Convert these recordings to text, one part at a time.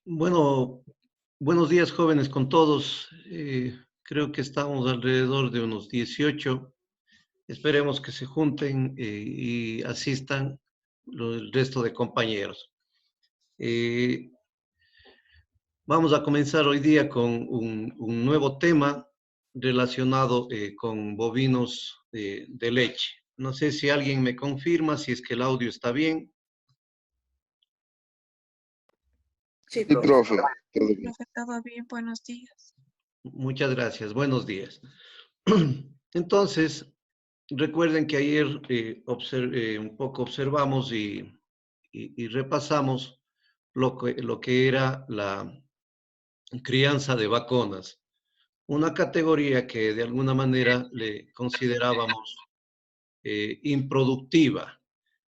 Bueno, buenos días jóvenes con todos. Creo que estamos alrededor de unos 18. Esperemos que se junten y asistan el resto de compañeros. Eh, Vamos a comenzar hoy día con un nuevo tema relacionado con bovinos de leche. No sé si alguien me confirma si es que el audio está bien. Sí, Sí, profe. profe, todo bien. Profe, todo bien, buenos días. Muchas gracias. Buenos días. Entonces, recuerden que ayer un poco observamos y repasamos lo que era la crianza de vaconas, una categoría que de alguna manera le considerábamos improductiva.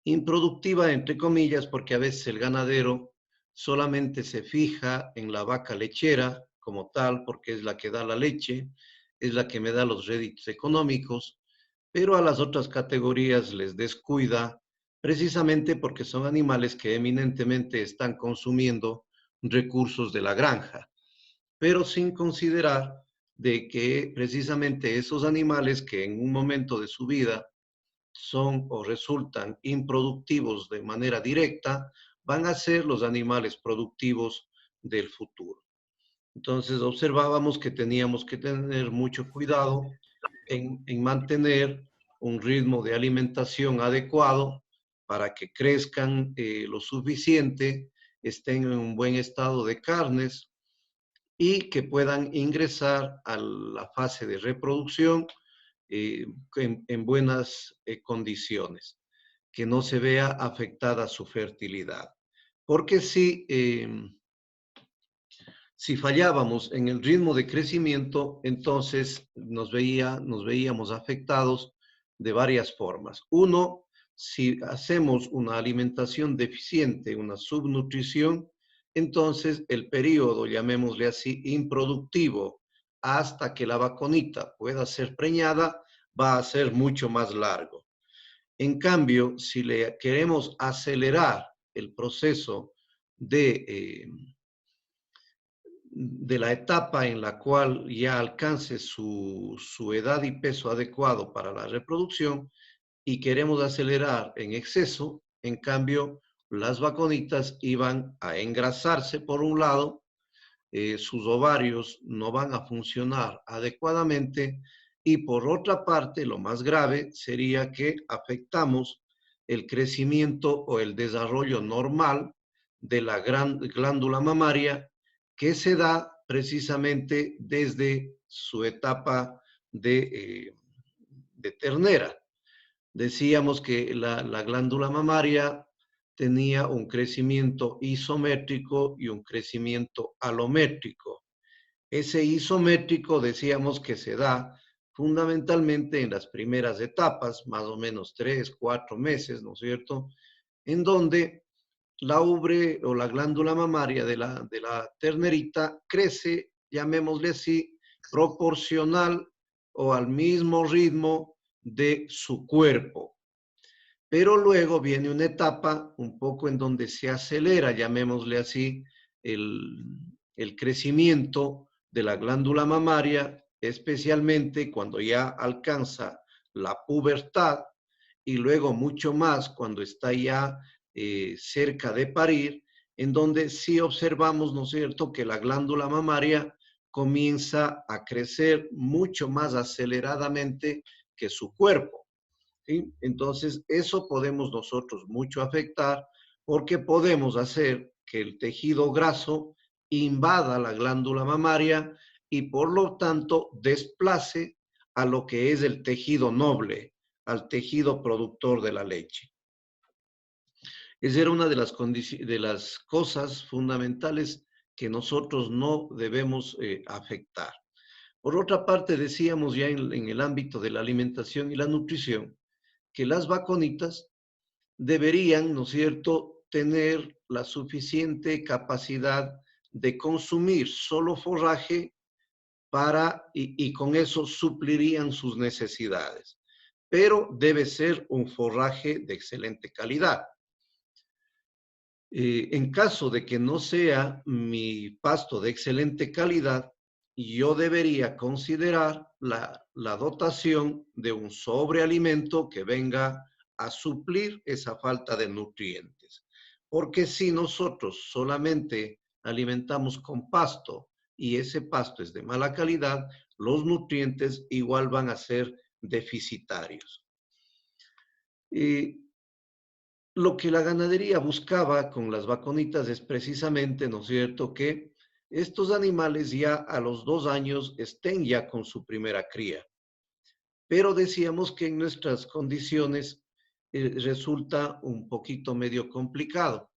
Improductiva entre comillas porque a veces el ganadero solamente se fija en la vaca lechera como tal, porque es la que da la leche, es la que me da los réditos económicos, pero a las otras categorías les descuida precisamente porque son animales que eminentemente están consumiendo recursos de la granja, pero sin considerar de que precisamente esos animales que en un momento de su vida son o resultan improductivos de manera directa, van a ser los animales productivos del futuro. Entonces observábamos que teníamos que tener mucho cuidado en mantener un ritmo de alimentación adecuado para que crezcan lo suficiente, estén en un buen estado de carnes y que puedan ingresar a la fase de reproducción en buenas condiciones, que no se vea afectada su fertilidad. Porque si fallábamos en el ritmo de crecimiento, entonces nos veíamos afectados de varias formas. Uno, si hacemos una alimentación deficiente, una subnutrición, entonces el periodo, llamémosle así, improductivo, hasta que la vaconita pueda ser preñada, va a ser mucho más largo. En cambio, si le queremos acelerar el proceso de la etapa en la cual ya alcance su edad y peso adecuado para la reproducción y queremos acelerar en exceso, en cambio, las vaconitas iban a engrasarse por un lado, sus ovarios no van a funcionar adecuadamente y por otra parte, lo más grave sería que afectamos el crecimiento o el desarrollo normal de la gran glándula mamaria que se da precisamente desde su etapa de ternera. Decíamos que la glándula mamaria tenía un crecimiento isométrico y un crecimiento alométrico. Ese isométrico decíamos que se da fundamentalmente en las primeras etapas, más o menos 3, 4 meses, ¿no es cierto? En donde la ubre o la glándula mamaria de la ternerita crece, llamémosle así, proporcional o al mismo ritmo de su cuerpo. Pero luego viene una etapa un poco en donde se acelera, llamémosle así, el crecimiento de la glándula mamaria, especialmente cuando ya alcanza la pubertad y luego mucho más cuando está ya cerca de parir, en donde sí observamos, ¿no es cierto?, que la glándula mamaria comienza a crecer mucho más aceleradamente que su cuerpo. ¿Sí? Entonces, eso podemos nosotros mucho afectar porque podemos hacer que el tejido graso invada la glándula mamaria y por lo tanto desplace a lo que es el tejido noble, al tejido productor de la leche. Esa era una de las cosas fundamentales que nosotros no debemos afectar. Por otra parte, decíamos ya en el ámbito de la alimentación y la nutrición, que las vaconitas deberían, ¿no es cierto?, tener la suficiente capacidad de consumir solo forraje y con eso suplirían sus necesidades. Pero debe ser un forraje de excelente calidad. En caso de que no sea mi pasto de excelente calidad, yo debería considerar la dotación de un sobrealimento que venga a suplir esa falta de nutrientes. Porque si nosotros solamente alimentamos con pasto y ese pasto es de mala calidad, los nutrientes igual van a ser deficitarios. Lo que la ganadería buscaba con las vacunitas es precisamente, ¿no es cierto?, que estos animales ya a los 2 años estén ya con su primera cría. Pero decíamos que en nuestras condiciones resulta un poquito medio complicado,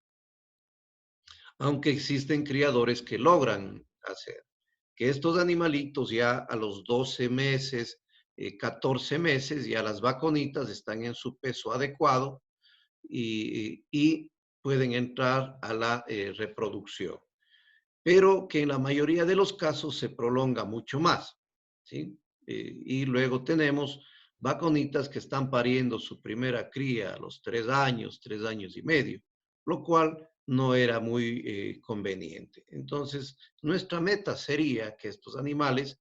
aunque existen criadores que logran hacer que estos animalitos ya a los 12 meses, 14 meses, ya las vacunitas están en su peso adecuado y pueden entrar a la reproducción, pero que en la mayoría de los casos se prolonga mucho más, ¿sí? Y luego tenemos vacunitas que están pariendo su primera cría a los 3 años, 3 años y medio, lo cual no era muy conveniente. Entonces, nuestra meta sería que estos animales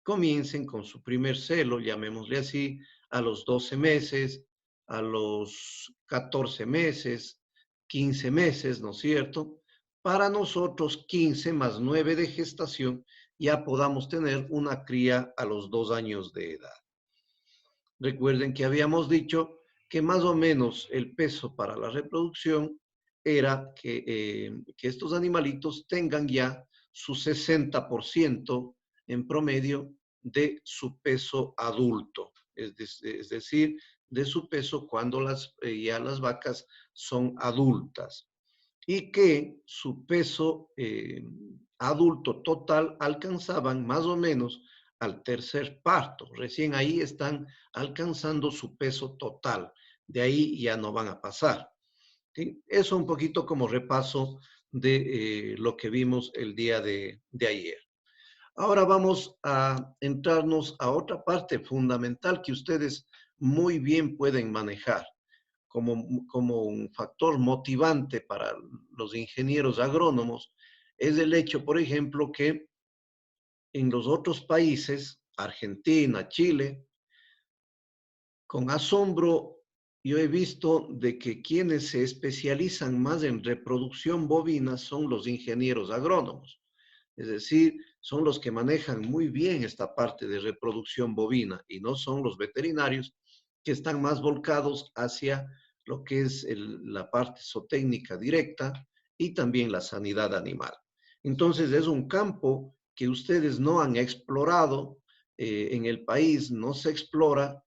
comiencen con su primer celo, llamémosle así, a los 12 meses, a los 14 meses, 15 meses, ¿no es cierto? Para nosotros, 15 más 9 de gestación, ya podamos tener una cría a los 2 años de edad. Recuerden que habíamos dicho que más o menos el peso para la reproducción era que estos animalitos tengan ya su 60% en promedio de su peso adulto, es decir, de su peso cuando ya las vacas son adultas y que su peso adulto total alcanzaban más o menos al tercer parto. Recién ahí están alcanzando su peso total. De ahí ya no van a pasar. ¿Sí? Eso un poquito como repaso de lo que vimos el día de ayer. Ahora vamos a entrarnos a otra parte fundamental que ustedes muy bien pueden manejar como un factor motivante para los ingenieros agrónomos, es el hecho, por ejemplo, que en los otros países, Argentina, Chile, con asombro yo he visto de que quienes se especializan más en reproducción bovina son los ingenieros agrónomos. Es decir, son los que manejan muy bien esta parte de reproducción bovina y no son los veterinarios que están más volcados hacia lo que es la parte zootécnica directa y también la sanidad animal. Entonces, es un campo que ustedes no han explorado en el país, no se explora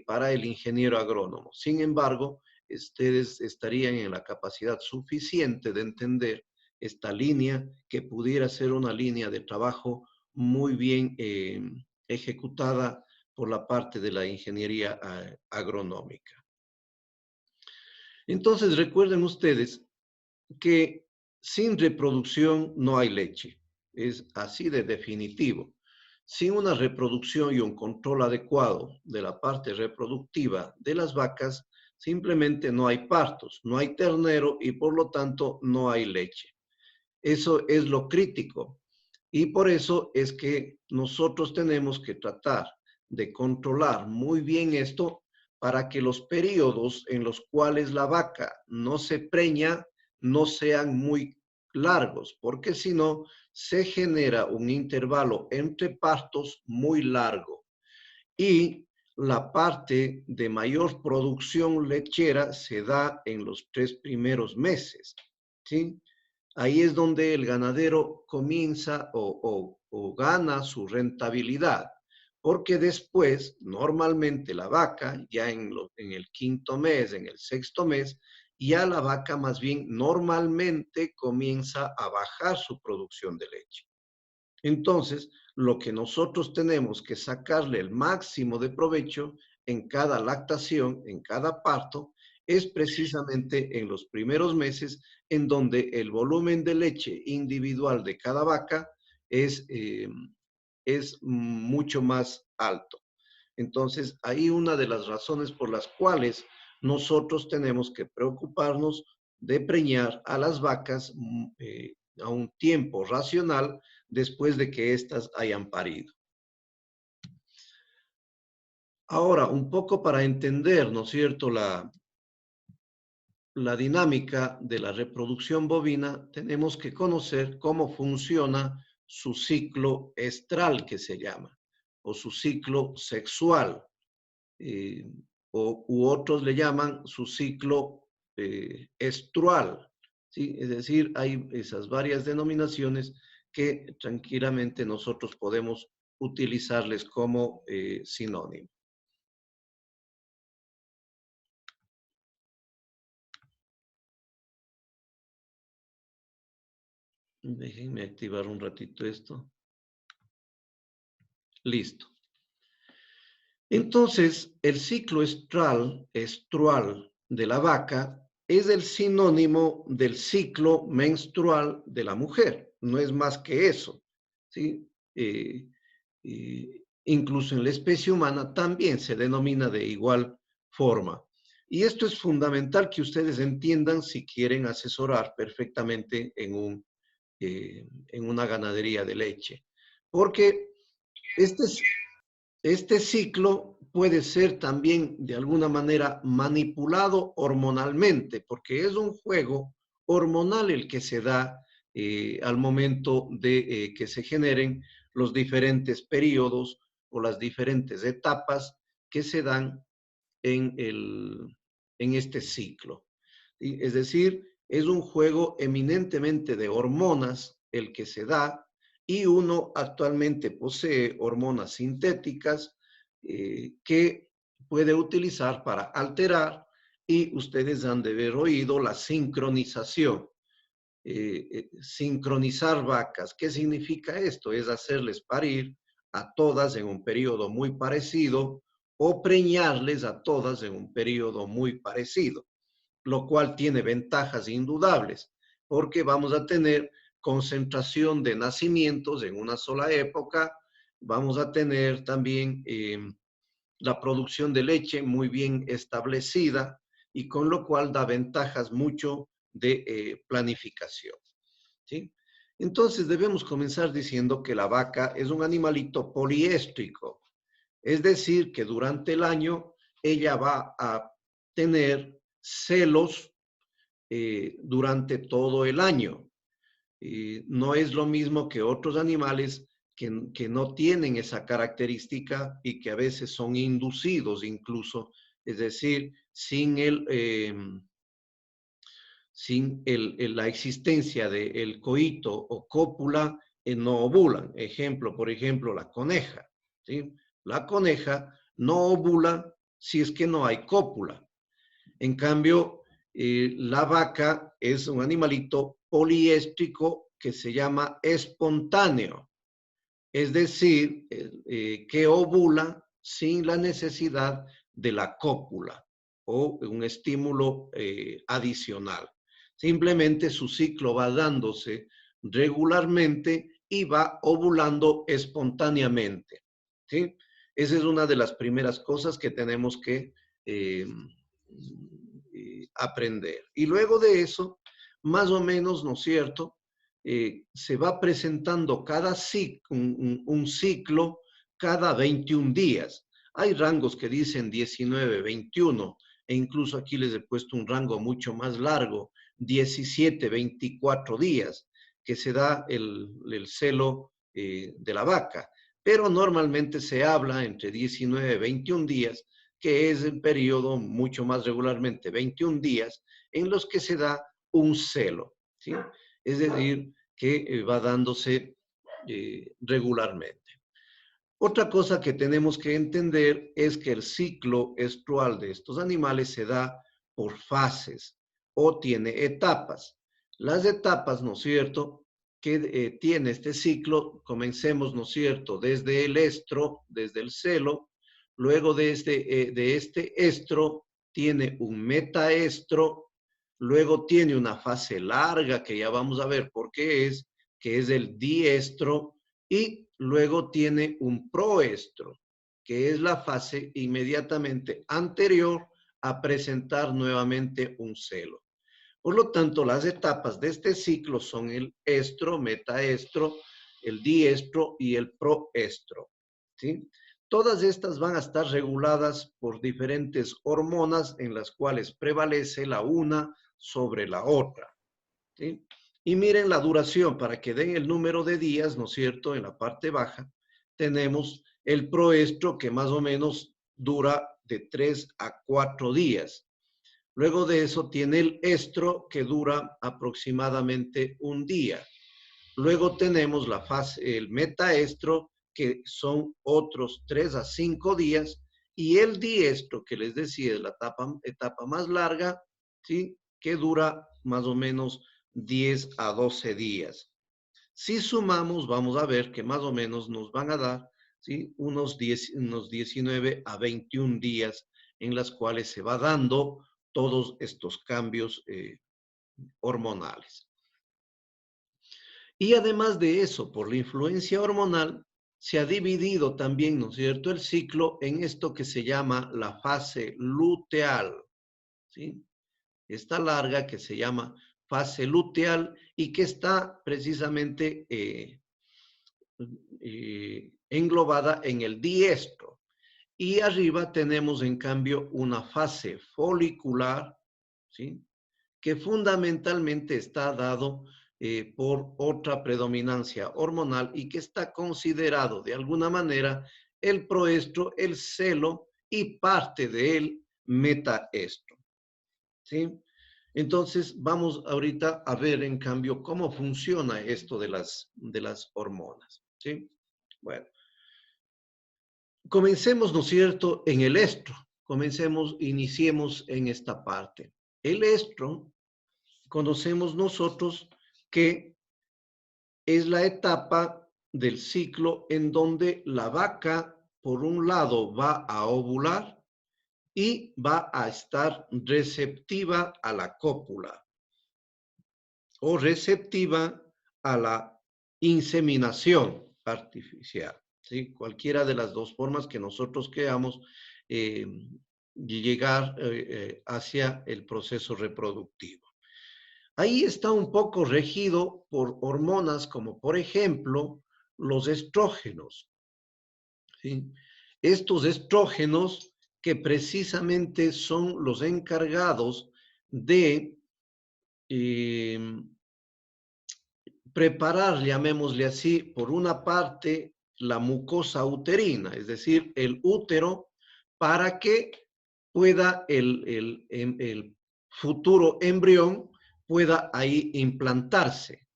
para el ingeniero agrónomo. Sin embargo, ustedes estarían en la capacidad suficiente de entender esta línea que pudiera ser una línea de trabajo muy bien ejecutada por la parte de la ingeniería agronómica. Entonces, recuerden ustedes que sin reproducción no hay leche. Es así de definitivo. Sin una reproducción y un control adecuado de la parte reproductiva de las vacas, simplemente no hay partos, no hay ternero y por lo tanto no hay leche. Eso es lo crítico. Y por eso es que nosotros tenemos que tratar de controlar muy bien esto para que los periodos en los cuales la vaca no se preña no sean muy largos, porque si no, se genera un intervalo entre partos muy largo. Y la parte de mayor producción lechera se da en los 3 primeros meses, ¿sí? Ahí es donde el ganadero comienza o gana su rentabilidad, porque después, normalmente la vaca, ya en el quinto mes, en el sexto mes, ya la vaca más bien normalmente comienza a bajar su producción de leche. Entonces, lo que nosotros tenemos que sacarle el máximo de provecho en cada lactación, en cada parto, es precisamente en los primeros meses en donde el volumen de leche individual de cada vaca es mucho más alto. Entonces, ahí una de las razones por las cuales nosotros tenemos que preocuparnos de preñar a las vacas a un tiempo racional después de que éstas hayan parido. Ahora, un poco para entender, ¿no es cierto?, la dinámica de la reproducción bovina, tenemos que conocer cómo funciona su ciclo estral, que se llama, o su ciclo sexual, u otros le llaman su ciclo estrual, ¿sí? Es decir, hay esas varias denominaciones que tranquilamente nosotros podemos utilizarles como sinónimo. Déjenme activar un ratito esto. Listo. Entonces, el ciclo estrual de la vaca es el sinónimo del ciclo menstrual de la mujer. No es más que eso, ¿sí? Incluso en la especie humana también se denomina de igual forma. Y esto es fundamental que ustedes entiendan si quieren asesorar perfectamente en una ganadería de leche. Porque este ciclo puede ser también de alguna manera manipulado hormonalmente, porque es un juego hormonal el que se da al momento de que se generen los diferentes periodos o las diferentes etapas que se dan en este ciclo. Es decir, es un juego eminentemente de hormonas el que se da y uno actualmente posee hormonas sintéticas que puede utilizar para alterar, y ustedes han de haber oído la sincronización. Sincronizar vacas. ¿Qué significa esto? Es hacerles parir a todas en un periodo muy parecido o preñarles a todas en un periodo muy parecido, lo cual tiene ventajas indudables, porque vamos a tener concentración de nacimientos en una sola época, vamos a tener también la producción de leche muy bien establecida, y con lo cual da ventajas mucho de planificación, ¿sí? Entonces debemos comenzar diciendo que la vaca es un animalito poliéstrico, es decir, que durante el año ella va a tener celos durante todo el año. No es lo mismo que otros animales que no tienen esa característica y que a veces son inducidos incluso, es decir, sin la existencia del coito o cópula, no ovulan. Por ejemplo, la coneja, ¿sí? La coneja no ovula si es que no hay cópula. En cambio, la vaca es un animalito poliéstrico que se llama espontáneo, es decir, que ovula sin la necesidad de la cópula o un estímulo adicional. Simplemente su ciclo va dándose regularmente y va ovulando espontáneamente, ¿sí? Esa es una de las primeras cosas que tenemos que aprender. Y luego de eso, más o menos, ¿no es cierto?, se va presentando un ciclo cada 21 días. Hay rangos que dicen 19, 21, e incluso aquí les he puesto un rango mucho más largo, 17, 24 días, que se da el celo de la vaca. Pero normalmente se habla entre 19 y 21 días, que es el periodo mucho más regularmente, 21 días, en los que se da un celo, ¿sí? Es decir, que va dándose regularmente. Otra cosa que tenemos que entender es que el ciclo estrual de estos animales se da por fases o tiene etapas. Las etapas, ¿no es cierto?, que tiene este ciclo, comencemos, ¿no es cierto?, desde el estro, desde el celo, luego de este estro tiene un metaestro, luego tiene una fase larga que ya vamos a ver por qué es, que es el diestro, y luego tiene un proestro, que es la fase inmediatamente anterior a presentar nuevamente un celo. Por lo tanto, las etapas de este ciclo son el estro, metaestro, el diestro y el proestro, ¿sí? Todas estas van a estar reguladas por diferentes hormonas en las cuales prevalece la una sobre la otra, ¿sí? Y miren la duración, para que den el número de días, ¿no es cierto? En la parte baja tenemos el proestro, que más o menos dura de 3 a 4 días. Luego de eso tiene el estro, que dura aproximadamente un día. Luego tenemos la fase, el metaestro, que son otros 3 a 5 días, y el diestro, que les decía, es la etapa más larga, ¿sí? Que dura más o menos 10 a 12 días. Si sumamos, vamos a ver que más o menos nos van a dar, ¿sí? unos 19 a 21 días en las cuales se va dando todos estos cambios hormonales. Y además de eso, por la influencia hormonal, se ha dividido también, ¿no es cierto?, el ciclo en esto que se llama la fase luteal, ¿sí? Esta larga que se llama fase luteal y que está precisamente englobada en el diestro. Y arriba tenemos, en cambio, una fase folicular, ¿sí? Que fundamentalmente está dado por otra predominancia hormonal y que está considerado de alguna manera el proestro, el celo y parte del metaestro, ¿sí? Entonces, vamos ahorita a ver, en cambio, cómo funciona esto de las hormonas, ¿sí? Bueno, comencemos, ¿no es cierto?, en el estro. Iniciemos en esta parte. El estro, conocemos nosotros que es la etapa del ciclo en donde la vaca, por un lado, va a ovular y va a estar receptiva a la cópula o receptiva a la inseminación artificial, ¿sí? Cualquiera de las dos formas que nosotros queramos llegar hacia el proceso reproductivo. Ahí está un poco regido por hormonas como, por ejemplo, los estrógenos, ¿sí? Estos estrógenos que precisamente son los encargados de preparar, llamémosle así, por una parte, la mucosa uterina, es decir, el útero, para que pueda el futuro embrión pueda ahí implantarse.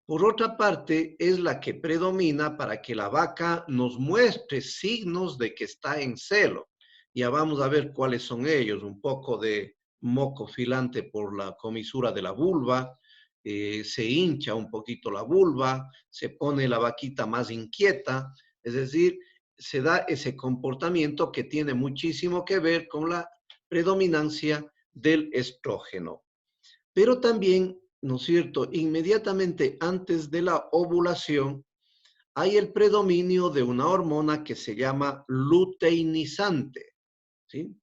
Por otra parte, es la que predomina para que la vaca nos muestre signos de que está en celo. Ya vamos a ver cuáles son ellos, un poco de moco filante por la comisura de la vulva, se hincha un poquito la vulva, se pone la vaquita más inquieta, es decir, se da ese comportamiento que tiene muchísimo que ver con la predominancia del estrógeno. Pero también, ¿no es cierto?, inmediatamente antes de la ovulación hay el predominio de una hormona que se llama luteinizante, ¿sí?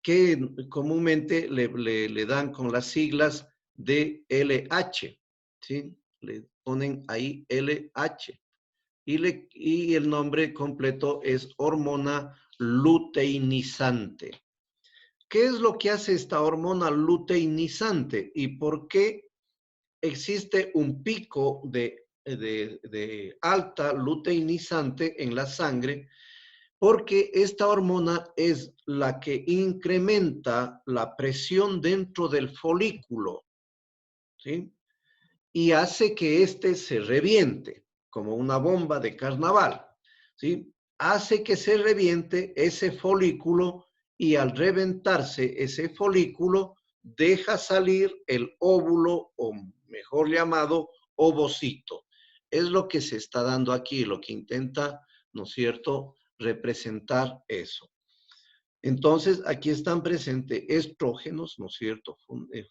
Que comúnmente le dan con las siglas de LH, ¿sí? Le ponen ahí LH. Y el nombre completo es hormona luteinizante. ¿Qué es lo que hace esta hormona luteinizante y por qué existe un pico de alta luteinizante en la sangre? Porque esta hormona es la que incrementa la presión dentro del folículo, ¿sí? Y hace que éste se reviente, como una bomba de carnaval, ¿sí? Hace que se reviente ese folículo y al reventarse ese folículo, deja salir el óvulo, o mejor llamado ovocito. Es lo que se está dando aquí, lo que intenta, ¿no es cierto?, representar eso. Entonces, aquí están presentes estrógenos, ¿no es cierto?,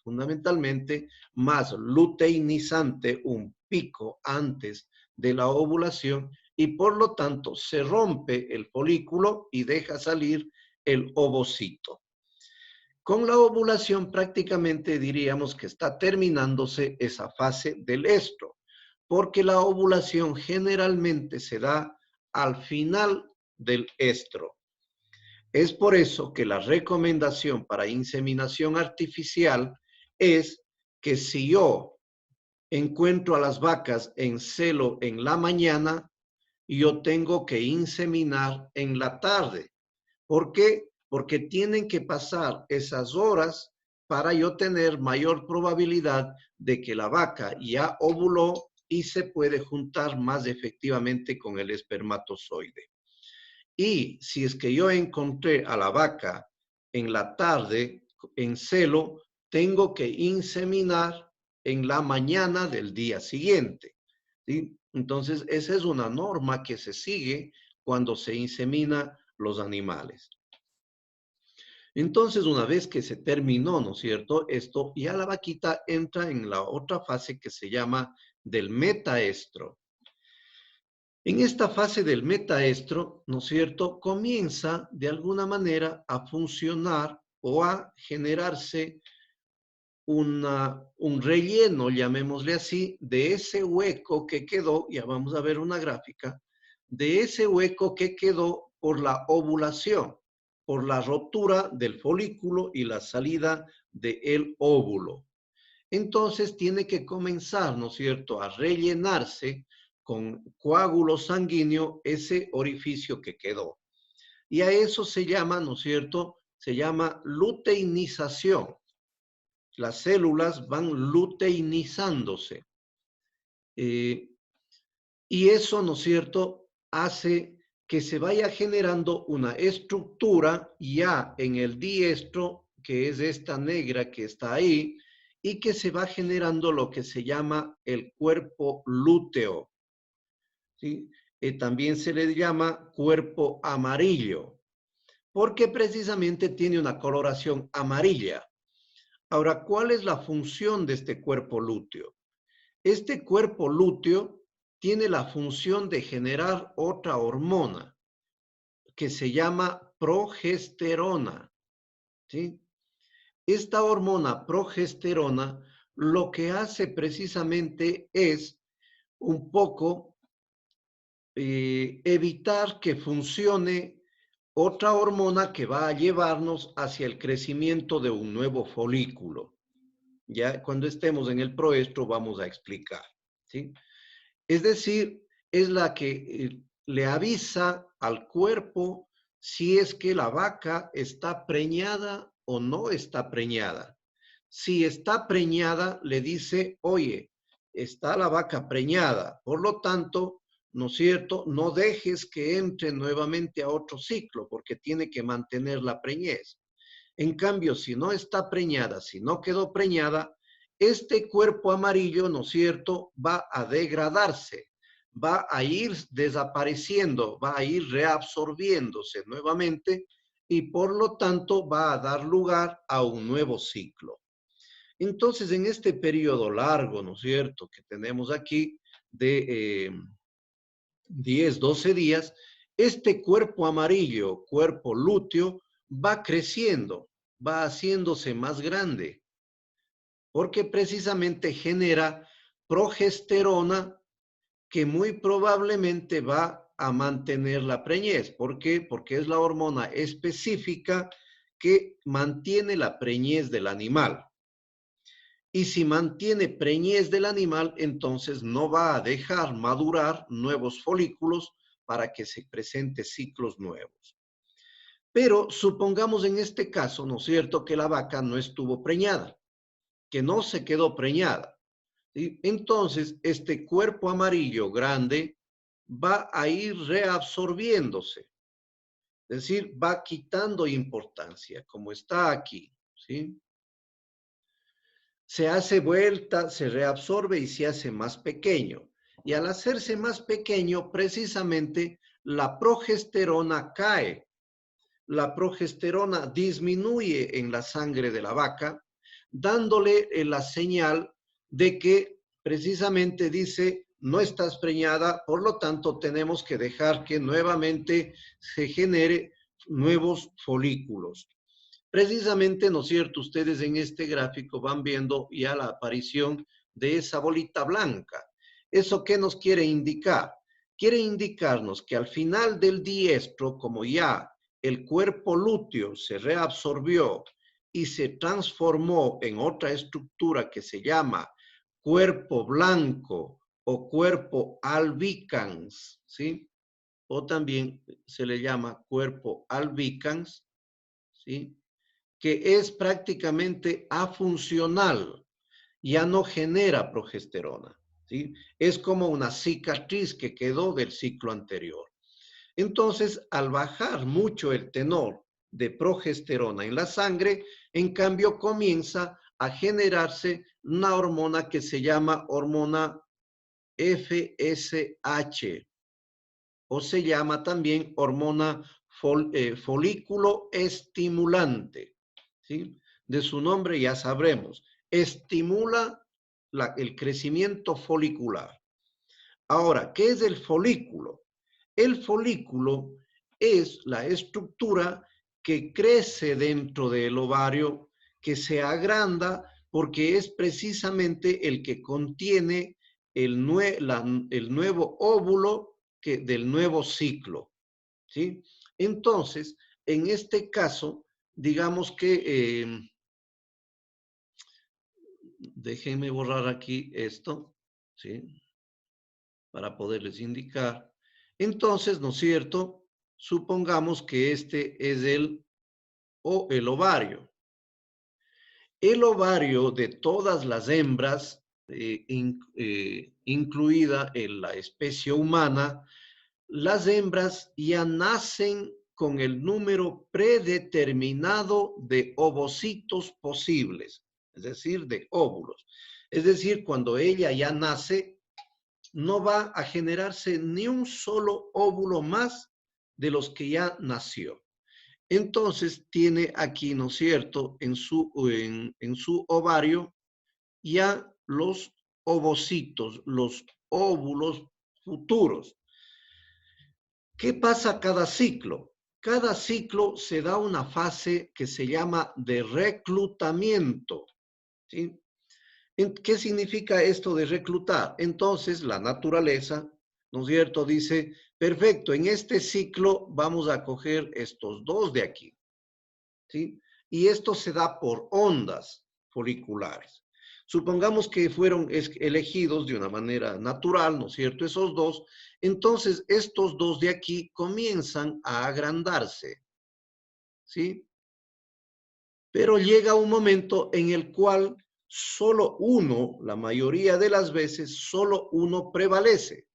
fundamentalmente, más luteinizante, un pico antes de la ovulación, y por lo tanto se rompe el folículo y deja salir el ovocito. Con la ovulación prácticamente diríamos que está terminándose esa fase del estro, porque la ovulación generalmente se da al final del estro. Es por eso que la recomendación para inseminación artificial es que si yo encuentro a las vacas en celo en la mañana, yo tengo que inseminar en la tarde. ¿Por qué? Porque tienen que pasar esas horas para yo tener mayor probabilidad de que la vaca ya ovuló y se puede juntar más efectivamente con el espermatozoide. Y si es que yo encontré a la vaca en la tarde en celo, tengo que inseminar en la mañana del día siguiente, ¿sí? Entonces, esa es una norma que se sigue cuando se insemina los animales. Entonces, una vez que se terminó, ¿no es cierto? Esto, ya la vaquita entra en la otra fase que se llama del metaestro. En esta fase del metaestro, ¿no es cierto?, comienza de alguna manera a funcionar o a generarse un relleno, llamémosle así, de ese hueco que quedó, ya vamos a ver una gráfica, de ese hueco que quedó por la ovulación, por la rotura del folículo y la salida del óvulo. Entonces tiene que comenzar, ¿no es cierto?, a rellenarse con coágulo sanguíneo ese orificio que quedó. Y a eso se llama, ¿no es cierto?, se llama luteinización. Las células van luteinizándose. Y eso, ¿no es cierto?, hace que se vaya generando una estructura ya en el diestro, que es esta negra que está ahí, y que se va generando lo que se llama el cuerpo lúteo, ¿sí? También se le llama cuerpo amarillo, porque precisamente tiene una coloración amarilla. Ahora, ¿cuál es la función de este cuerpo lúteo? Este cuerpo lúteo tiene la función de generar otra hormona que se llama progesterona, ¿sí? Esta hormona progesterona lo que hace precisamente es un poco evitar que funcione otra hormona que va a llevarnos hacia el crecimiento de un nuevo folículo. Ya cuando estemos en el proestro vamos a explicar, ¿sí? Es decir, es la que le avisa al cuerpo si es que la vaca está preñada o no está preñada. Si está preñada, le dice, oye, está la vaca preñada, por lo tanto, ¿no es cierto?, no dejes que entre nuevamente a otro ciclo, porque tiene que mantener la preñez. En cambio, si no está preñada, si no quedó preñada, este cuerpo amarillo, ¿no es cierto?, va a degradarse, va a ir desapareciendo, va a ir reabsorbiéndose nuevamente y por lo tanto va a dar lugar a un nuevo ciclo. Entonces, en este periodo largo, ¿no es cierto?, que tenemos aquí de 10, 12 días, este cuerpo amarillo, cuerpo lúteo, va creciendo, va haciéndose más grande, porque precisamente genera progesterona que muy probablemente va a mantener la preñez. ¿Por qué? Porque es la hormona específica que mantiene la preñez del animal. Y si mantiene preñez del animal, entonces no va a dejar madurar nuevos folículos para que se presenten ciclos nuevos. Pero supongamos en este caso, ¿no es cierto?, que la vaca no estuvo preñada, que no se quedó preñada, ¿sí? Entonces, este cuerpo amarillo grande va a ir reabsorbiéndose, es decir, va quitando importancia, como está aquí, ¿sí? Se hace vuelta, se reabsorbe y se hace más pequeño. Y al hacerse más pequeño, precisamente la progesterona cae. La progesterona disminuye en la sangre de la vaca, dándole la señal de que precisamente dice, no estás preñada, por lo tanto tenemos que dejar que nuevamente se genere nuevos folículos. Precisamente, ¿no es cierto? Ustedes en este gráfico van viendo ya la aparición de esa bolita blanca. ¿Eso qué nos quiere indicar? Quiere indicarnos que al final del diestro, como ya el cuerpo lúteo se reabsorbió y se transformó en otra estructura que se llama cuerpo blanco o cuerpo albicans, ¿sí? O también se le llama cuerpo albicans, ¿sí? Que es prácticamente afuncional, ya no genera progesterona, ¿sí? Es como una cicatriz que quedó del ciclo anterior. Entonces, al bajar mucho el tenor de progesterona en la sangre, en cambio comienza a generarse una hormona que se llama hormona FSH, o se llama también hormona folículo estimulante, ¿sí? De su nombre ya sabremos, estimula el crecimiento folicular. Ahora, ¿qué es el folículo? El folículo es la estructura que crece dentro del ovario, que se agranda porque es precisamente el que contiene el nuevo óvulo del nuevo ciclo, ¿sí? Entonces, en este caso, digamos que, déjenme borrar aquí esto, ¿sí? Para poderles indicar. Entonces, ¿no es cierto? Supongamos que este es el ovario. El ovario de todas las hembras, incluida en la especie humana, las hembras ya nacen con el número predeterminado de ovocitos posibles, es decir, de óvulos. Es decir, cuando ella ya nace, no va a generarse ni un solo óvulo más de los que ya nació. Entonces tiene aquí, ¿no es cierto?, en su ovario ya los ovocitos, los óvulos futuros. ¿Qué pasa cada ciclo? Cada ciclo se da una fase que se llama de reclutamiento, ¿sí? ¿Qué significa esto de reclutar? Entonces, la naturaleza, ¿no es cierto?, dice, perfecto, en este ciclo vamos a coger estos dos de aquí, ¿sí? Y esto se da por ondas foliculares. Supongamos que fueron elegidos de una manera natural, ¿no es cierto?, esos dos. Entonces, estos dos de aquí comienzan a agrandarse, ¿sí? Pero llega un momento en el cual solo uno, la mayoría de las veces, solo uno prevalece.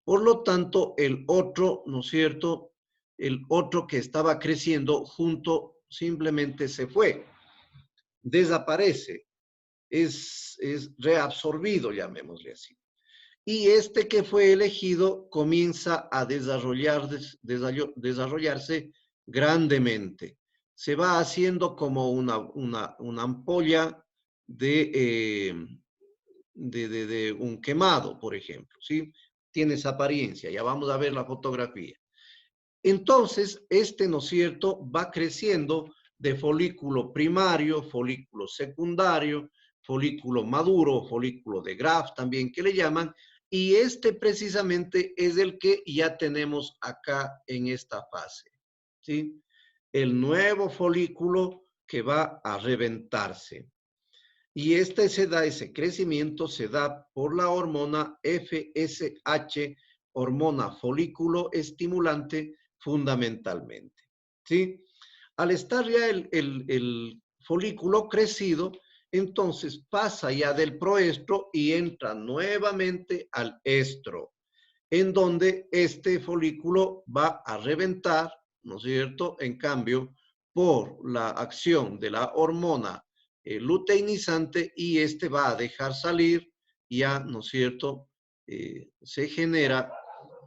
Por lo tanto, el otro, ¿no es cierto?, el otro que estaba creciendo junto simplemente se fue, desaparece, es reabsorbido, llamémosle así. Y este que fue elegido comienza a desarrollarse grandemente. Se va haciendo como una ampolla de un quemado, por ejemplo, ¿sí? Tiene esa apariencia, ya vamos a ver la fotografía. Entonces, ¿no es cierto?, va creciendo de folículo primario, folículo secundario, folículo maduro, folículo de Graf también que le llaman, y precisamente es el que ya tenemos acá en esta fase, ¿sí? El nuevo folículo que va a reventarse. Y ese crecimiento se da por la hormona FSH, hormona folículo estimulante fundamentalmente, ¿sí? Al estar ya el folículo crecido, entonces pasa ya del proestro y entra nuevamente al estro, en donde este folículo va a reventar, ¿no es cierto? En cambio, por la acción de la hormona luteinizante, y va a dejar salir, ya, ¿no es cierto? Se genera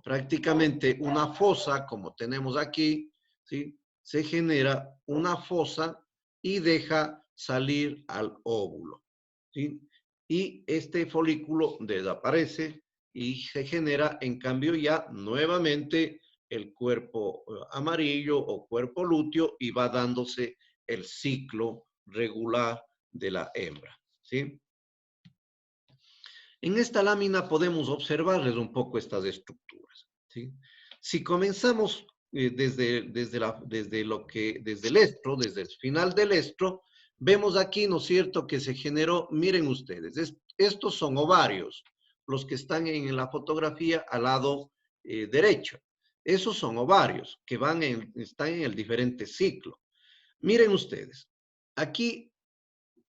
prácticamente una fosa, como tenemos aquí, ¿sí? Se genera una fosa y deja salir al óvulo, ¿sí? Y este folículo desaparece y se genera, en cambio, ya nuevamente el cuerpo amarillo o cuerpo lúteo, y va dándose el ciclo regular de la hembra, ¿sí? En esta lámina podemos observarles un poco estas estructuras, ¿sí? Si comenzamos desde el estro, desde el final del estro, vemos aquí, ¿no es cierto?, que se generó, miren ustedes, estos son ovarios, los que están en la fotografía al lado derecho. Esos son ovarios que están en el diferente ciclo. Miren ustedes, aquí,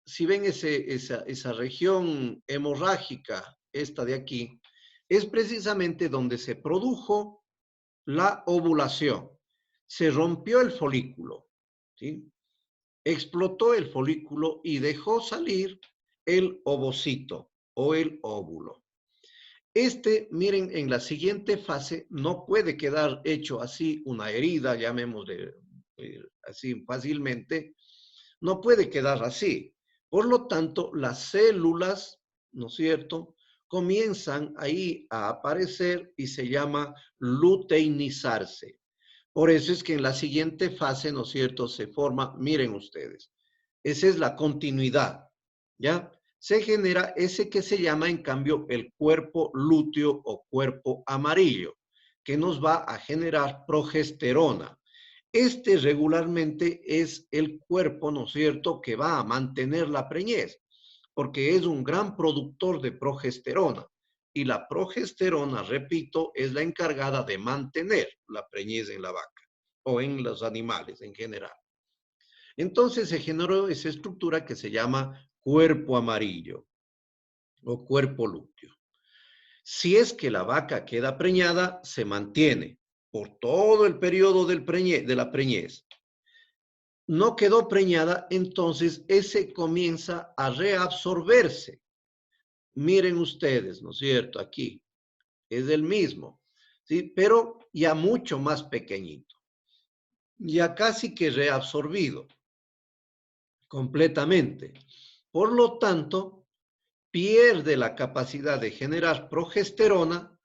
si ven esa región hemorrágica, esta de aquí, es precisamente donde se produjo la ovulación. Se rompió el folículo, ¿sí? Explotó el folículo y dejó salir el ovocito o el óvulo. Miren, en la siguiente fase no puede quedar hecho así una herida, llamémosle así fácilmente, no puede quedar así. Por lo tanto, las células, ¿no es cierto?, comienzan ahí a aparecer y se llama luteinizarse. Por eso es que en la siguiente fase, ¿no es cierto?, se forma, miren ustedes, esa es la continuidad, ¿ya? Se genera ese que se llama, en cambio, el cuerpo lúteo o cuerpo amarillo, que nos va a generar progesterona. Este regularmente es el cuerpo, ¿no es cierto?, que va a mantener la preñez, porque es un gran productor de progesterona. Y la progesterona, repito, es la encargada de mantener la preñez en la vaca o en los animales en general. Entonces se generó esa estructura que se llama cuerpo amarillo o cuerpo lúteo. Si es que la vaca queda preñada, se mantiene por todo el periodo de la preñez. No quedó preñada, entonces ese comienza a reabsorberse. Miren ustedes, ¿no es cierto? Aquí es el mismo, ¿sí? Pero ya mucho más pequeñito. Ya casi que reabsorbido completamente. Por lo tanto, pierde la capacidad de generar progesterona,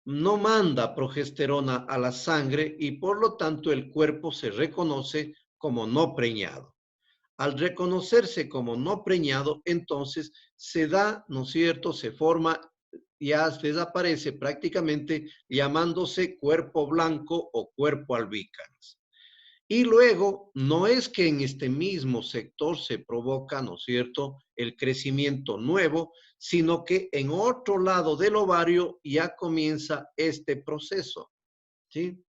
no manda progesterona a la sangre y por lo tanto el cuerpo se reconoce como no preñado. Al reconocerse como no preñado, entonces se da, ¿no es cierto?, se forma, ya desaparece prácticamente llamándose cuerpo blanco o cuerpo albícalis. Y luego, no es que en este mismo sector se provoca, ¿no es cierto?, el crecimiento nuevo, sino que en otro lado del ovario ya comienza este proceso, ¿sí?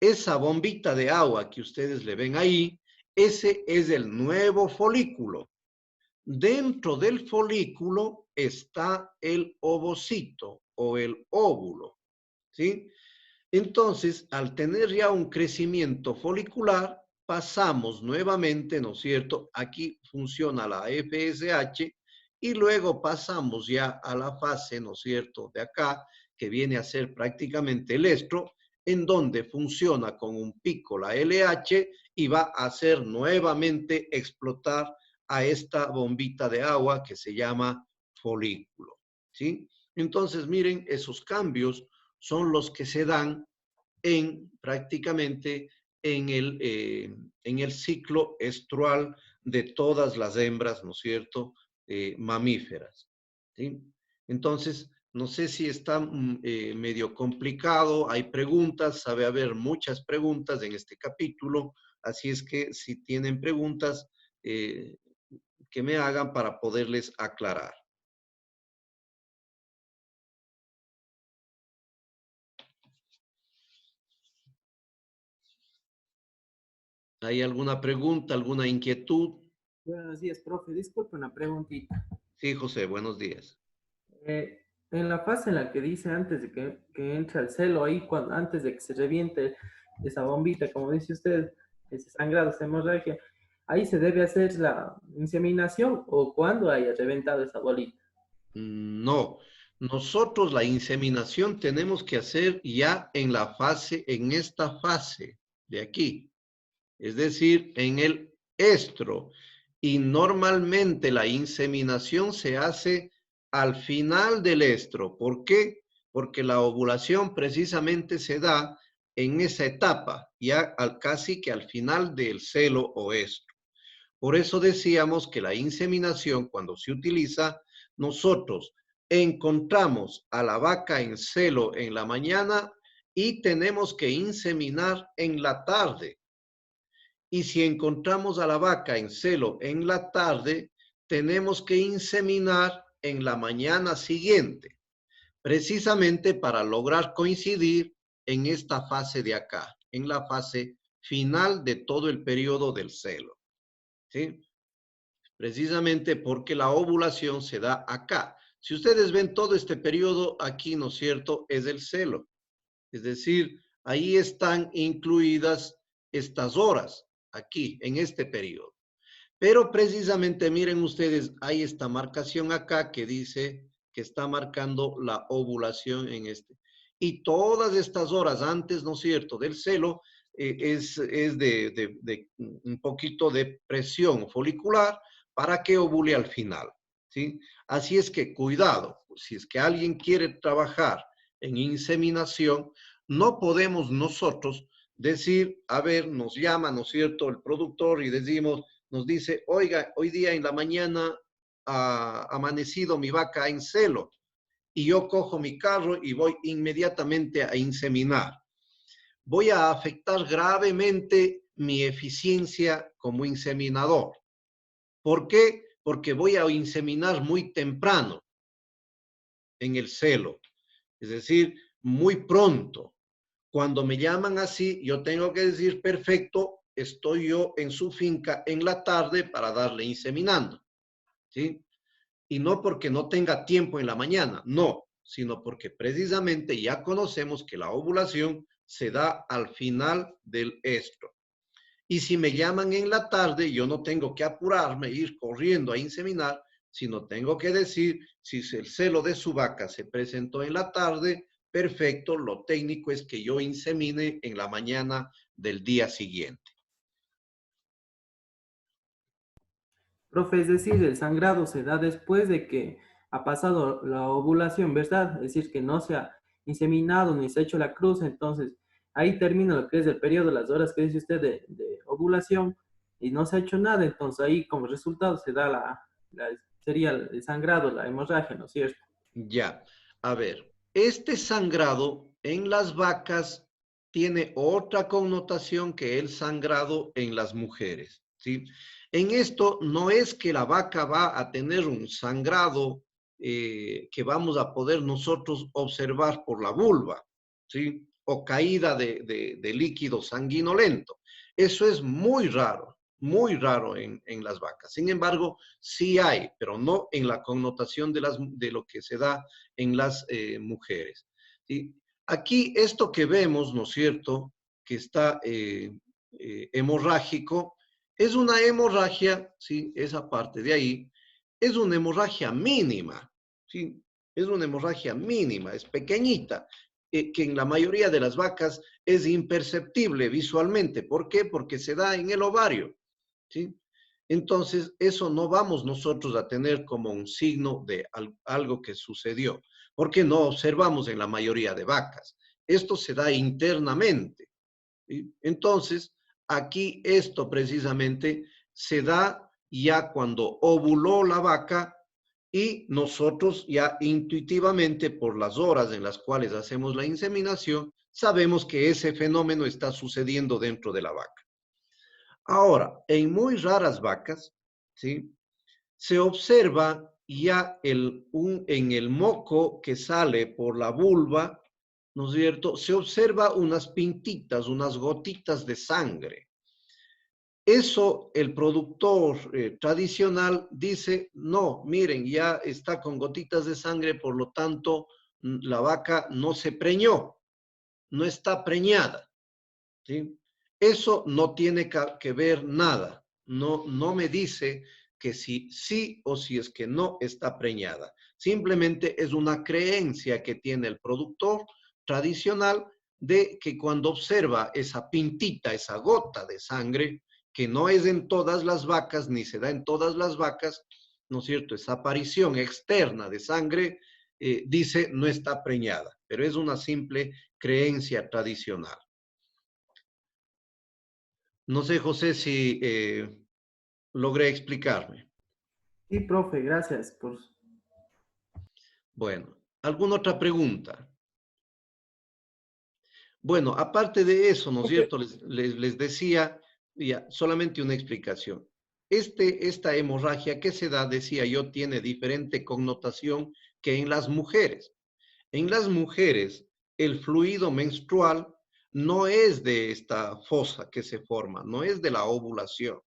Esa bombita de agua que ustedes le ven ahí, ese es el nuevo folículo. Dentro del folículo está el ovocito o el óvulo, ¿sí? Entonces, al tener ya un crecimiento folicular, pasamos nuevamente, ¿no es cierto? Aquí funciona la FSH y luego pasamos ya a la fase, ¿no es cierto?, de acá, que viene a ser prácticamente el estro, en donde funciona con un pico la LH y va a hacer nuevamente explotar a esta bombita de agua que se llama folículo, ¿sí? Entonces, miren, esos cambios son los que se dan prácticamente en el ciclo estrual de todas las hembras, ¿no es cierto?, mamíferas, ¿sí? Entonces, no sé si está medio complicado, hay preguntas, sabe haber muchas preguntas en este capítulo, así es que si tienen preguntas, que me hagan para poderles aclarar. ¿Hay alguna pregunta, alguna inquietud? Buenos días, profe. Disculpe una preguntita. Sí, José, buenos días. En la fase en la que dice antes de que entra el celo, ahí antes de que se reviente esa bombita, como dice usted, ese sangrado, esa hemorragia, ahí se debe hacer la inseminación o cuando haya reventado esa bolita. No, nosotros la inseminación tenemos que hacer ya en esta fase de aquí, es decir, en el estro. Y normalmente la inseminación se hace al final del estro. ¿Por qué? Porque la ovulación precisamente se da en esa etapa, ya casi que al final del celo o estro. Por eso decíamos que la inseminación, cuando se utiliza, nosotros encontramos a la vaca en celo en la mañana y tenemos que inseminar en la tarde. Y si encontramos a la vaca en celo en la tarde, tenemos que inseminar en la mañana siguiente, precisamente para lograr coincidir en esta fase de acá, en la fase final de todo el periodo del celo, ¿sí? Precisamente porque la ovulación se da acá. Si ustedes ven todo este periodo aquí, ¿no es cierto?, es el celo. Es decir, ahí están incluidas estas horas, aquí, en este periodo. Pero precisamente, miren ustedes, hay esta marcación acá que dice que está marcando la ovulación en este. Y todas estas horas antes, ¿no es cierto?, del celo, es de un poquito de presión folicular para que ovule al final, ¿sí? Así es que cuidado, si es que alguien quiere trabajar en inseminación, no podemos nosotros decir, a ver, nos llama, ¿no es cierto?, el productor y decimos, nos dice, oiga, hoy día en la mañana ha amanecido mi vaca en celo y yo cojo mi carro y voy inmediatamente a inseminar. Voy a afectar gravemente mi eficiencia como inseminador. ¿Por qué? Porque voy a inseminar muy temprano en el celo, es decir, muy pronto. Cuando me llaman así, yo tengo que decir, perfecto, estoy yo en su finca en la tarde para darle inseminando, ¿sí? Y no porque no tenga tiempo en la mañana, no, sino porque precisamente ya conocemos que la ovulación se da al final del estro. Y si me llaman en la tarde, yo no tengo que apurarme, ir corriendo a inseminar, sino tengo que decir, si el celo de su vaca se presentó en la tarde, perfecto, lo técnico es que yo insemine en la mañana del día siguiente. Profe, es decir, el sangrado se da después de que ha pasado la ovulación, ¿verdad? Es decir, que no se ha inseminado ni se ha hecho la cruz, entonces ahí termina lo que es el periodo, las horas que dice usted de ovulación y no se ha hecho nada, entonces ahí como resultado se da sería el sangrado, la hemorragia, ¿no es cierto? Ya, a ver, este sangrado en las vacas tiene otra connotación que el sangrado en las mujeres, ¿sí? En esto no es que la vaca va a tener un sangrado que vamos a poder nosotros observar por la vulva, ¿sí? O caída de líquido sanguinolento. Eso es muy raro en las vacas. Sin embargo, sí hay, pero no en la connotación de lo que se da en las mujeres, ¿sí? Aquí esto que vemos, ¿no es cierto?, que está hemorrágico, es una hemorragia, ¿sí? Esa parte de ahí, es una hemorragia mínima, ¿sí? Es una hemorragia mínima, es pequeñita, que en la mayoría de las vacas es imperceptible visualmente. ¿Por qué? Porque se da en el ovario, ¿sí? Entonces, eso no vamos nosotros a tener como un signo de algo que sucedió, porque no observamos en la mayoría de vacas. Esto se da internamente, ¿sí? Entonces, aquí esto precisamente se da ya cuando ovuló la vaca y nosotros ya intuitivamente por las horas en las cuales hacemos la inseminación, sabemos que ese fenómeno está sucediendo dentro de la vaca. Ahora, en muy raras vacas, ¿sí?, se observa ya en el moco que sale por la vulva, ¿no es cierto?, se observa unas pintitas, unas gotitas de sangre. Eso el productor tradicional dice, no, miren, ya está con gotitas de sangre, por lo tanto, la vaca no se preñó, no está preñada, ¿sí? Eso no tiene que ver nada, no me dice que si sí o si es que no está preñada. Simplemente es una creencia que tiene el productor tradicional de que cuando observa esa pintita, esa gota de sangre, que no es en todas las vacas, ni se da en todas las vacas, ¿no es cierto? Esa aparición externa de sangre, dice no está preñada, pero es una simple creencia tradicional. No sé, José, si logré explicarme. Sí, profe, gracias por... Bueno, ¿alguna otra pregunta? Bueno, aparte de eso, ¿no es Profe, cierto? Les decía, ya, solamente una explicación. Esta hemorragia que se da, decía yo, tiene diferente connotación que en las mujeres. En las mujeres, el fluido menstrual no es de esta fosa que se forma, no es de la ovulación.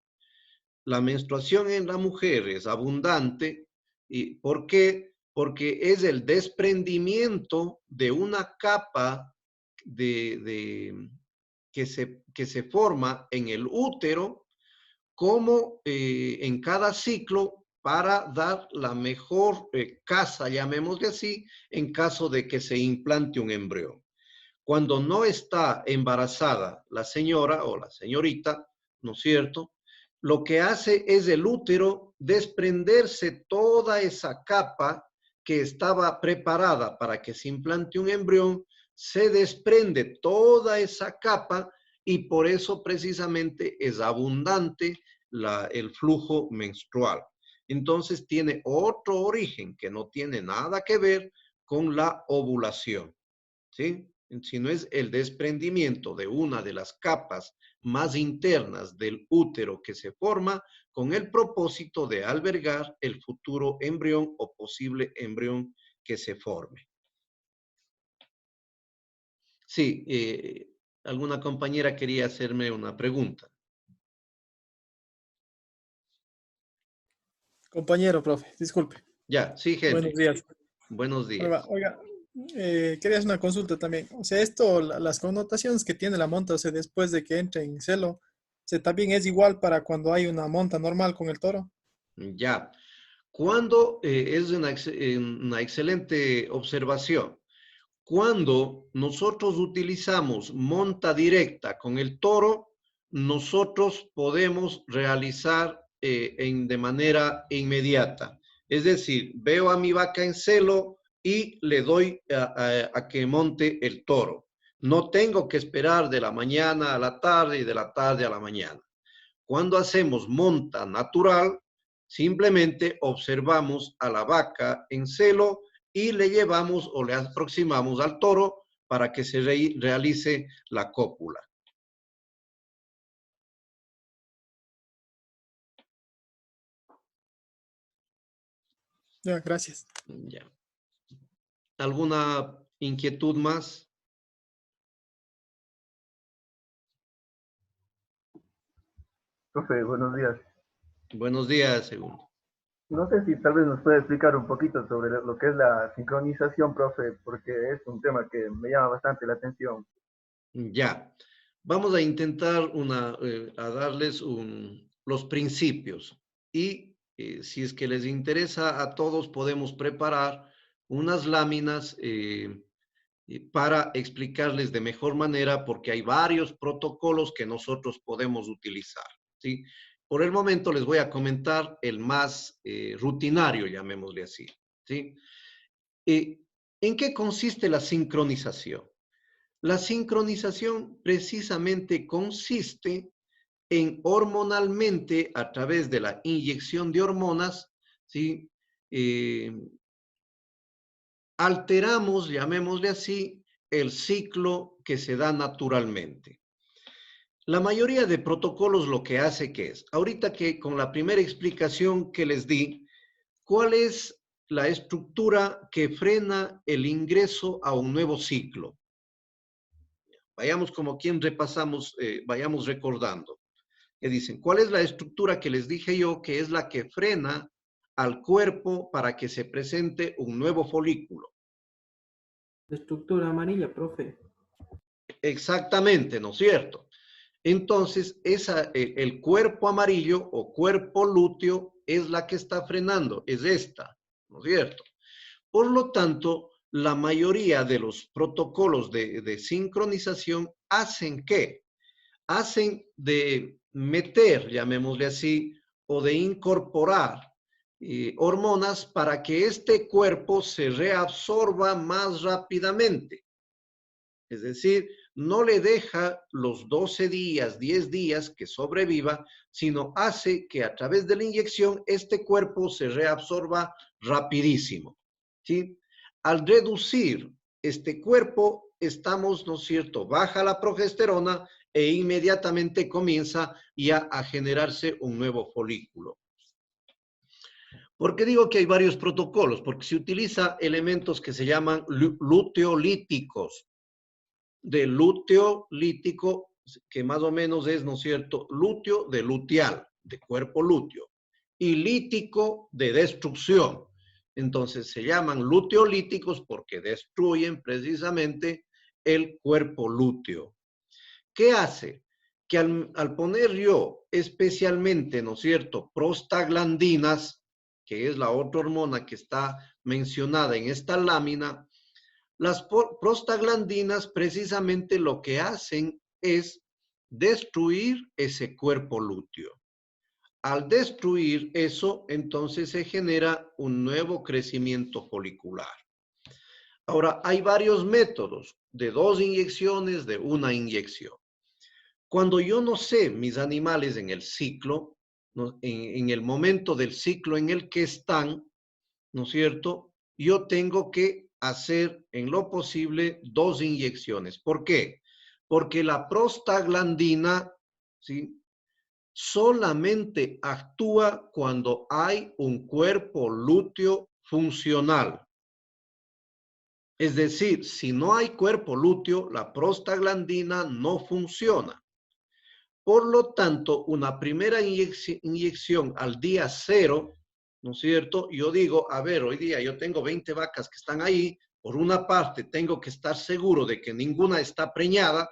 La menstruación en la mujer es abundante. ¿Y por qué? Porque es el desprendimiento de una capa que se forma en el útero como en cada ciclo para dar la mejor casa, llamémosle así, en caso de que se implante un embrión. Cuando no está embarazada la señora o la señorita, ¿no es cierto? Lo que hace es el útero desprenderse toda esa capa que estaba preparada para que se implante un embrión, se desprende toda esa capa y por eso precisamente es abundante el flujo menstrual. Entonces tiene otro origen que no tiene nada que ver con la ovulación, ¿sí? Sino es el desprendimiento de una de las capas más internas del útero que se forma con el propósito de albergar el futuro embrión o posible embrión que se forme. Sí, alguna compañera quería hacerme una pregunta. compañero, profe, disculpe. Ya, sí, Buenos Henry. días. Buenos Oiga, días. oiga, quería hacer una consulta también. O sea, esto, las connotaciones que tiene la monta, o sea, después de que entre en celo, o sea, también es igual para cuando hay una monta normal con el toro. Ya. Cuando es una excelente observación. Cuando nosotros utilizamos monta directa con el toro, nosotros podemos realizar de manera inmediata. Es decir, veo a mi vaca en celo y le doy a que monte el toro. No tengo que esperar de la mañana a la tarde y de la tarde a la mañana. Cuando hacemos monta natural, simplemente observamos a la vaca en celo y le llevamos o le aproximamos al toro para que se realice la cópula. Ya, gracias. Ya. ¿Alguna inquietud más? Profe, buenos días. Buenos días, segundo. No sé si tal vez nos puede explicar un poquito sobre lo que es la sincronización, profe, porque es un tema que me llama bastante la atención. Ya. Vamos a intentar a darles los principios y si es que les interesa a todos podemos preparar unas láminas para explicarles de mejor manera porque hay varios protocolos que nosotros podemos utilizar, ¿sí? Por el momento les voy a comentar el más rutinario, llamémosle así, ¿sí? ¿En qué consiste la sincronización? La sincronización precisamente consiste en hormonalmente, a través de la inyección de hormonas, ¿sí? Alteramos, llamémosle así, el ciclo que se da naturalmente. La mayoría de protocolos lo que hace que es, ahorita que con la primera explicación que les di, ¿cuál es la estructura que frena el ingreso a un nuevo ciclo? Vayamos como quien repasamos, vayamos recordando. Que dicen, ¿cuál es la estructura que les dije yo que es la que frena al cuerpo para que se presente un nuevo folículo? La estructura amarilla, profe. Exactamente, ¿no es cierto? Entonces, el cuerpo amarillo o cuerpo lúteo es la que está frenando, es esta, ¿no es cierto? Por lo tanto, la mayoría de los protocolos de sincronización hacen ¿qué? Hacen de meter, llamémosle así, o de incorporar hormonas para que este cuerpo se reabsorba más rápidamente. Es decir, no le deja los 12 días, 10 días que sobreviva, sino hace que a través de la inyección este cuerpo se reabsorba rapidísimo, ¿sí? Al reducir este cuerpo, estamos, ¿no es cierto?, baja la progesterona e inmediatamente comienza ya a generarse un nuevo folículo. ¿Por qué digo que hay varios protocolos? Porque se utiliza elementos que se llaman luteolíticos. De lúteo lítico, que más o menos es, ¿no es cierto?, lúteo de luteal, de cuerpo lúteo, y lítico de destrucción. Entonces se llaman luteolíticos porque destruyen precisamente el cuerpo lúteo. ¿Qué hace? Que al poner yo especialmente, ¿no es cierto?, prostaglandinas, que es la otra hormona que está mencionada en esta lámina, las prostaglandinas precisamente lo que hacen es destruir ese cuerpo lúteo. Al destruir eso, entonces se genera un nuevo crecimiento folicular. Ahora, hay varios métodos, de 2 inyecciones, de 1 inyección. Cuando yo no sé mis animales en el ciclo, ¿no?, en el momento del ciclo en el que están, ¿no es cierto?, yo tengo que hacer en lo posible 2 inyecciones. ¿Por qué? Porque la prostaglandina, ¿sí?, solamente actúa cuando hay un cuerpo lúteo funcional. Es decir, si no hay cuerpo lúteo, la prostaglandina no funciona. Por lo tanto, una primera inyección al día 0, ¿no es cierto? Yo digo, a ver, hoy día yo tengo 20 vacas que están ahí. Por una parte, tengo que estar seguro de que ninguna está preñada,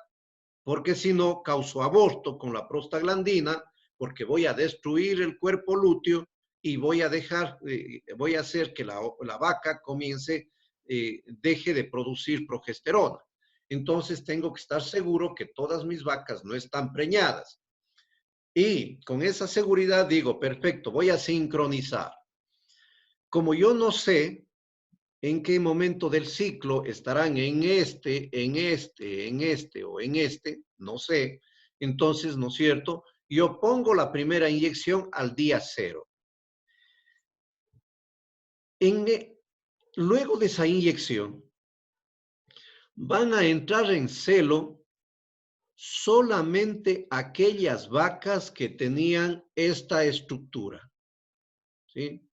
porque si no, causo aborto con la prostaglandina, porque voy a destruir el cuerpo lúteo y voy a hacer que la vaca comience, deje de producir progesterona. Entonces tengo que estar seguro que todas mis vacas no están preñadas. Y con esa seguridad digo, perfecto, voy a sincronizar. Como yo no sé en qué momento del ciclo estarán en este o en este, no sé, entonces, ¿no es cierto?, yo pongo la primera inyección al día 0. Luego de esa inyección, van a entrar en celo solamente aquellas vacas que tenían esta estructura, ¿sí?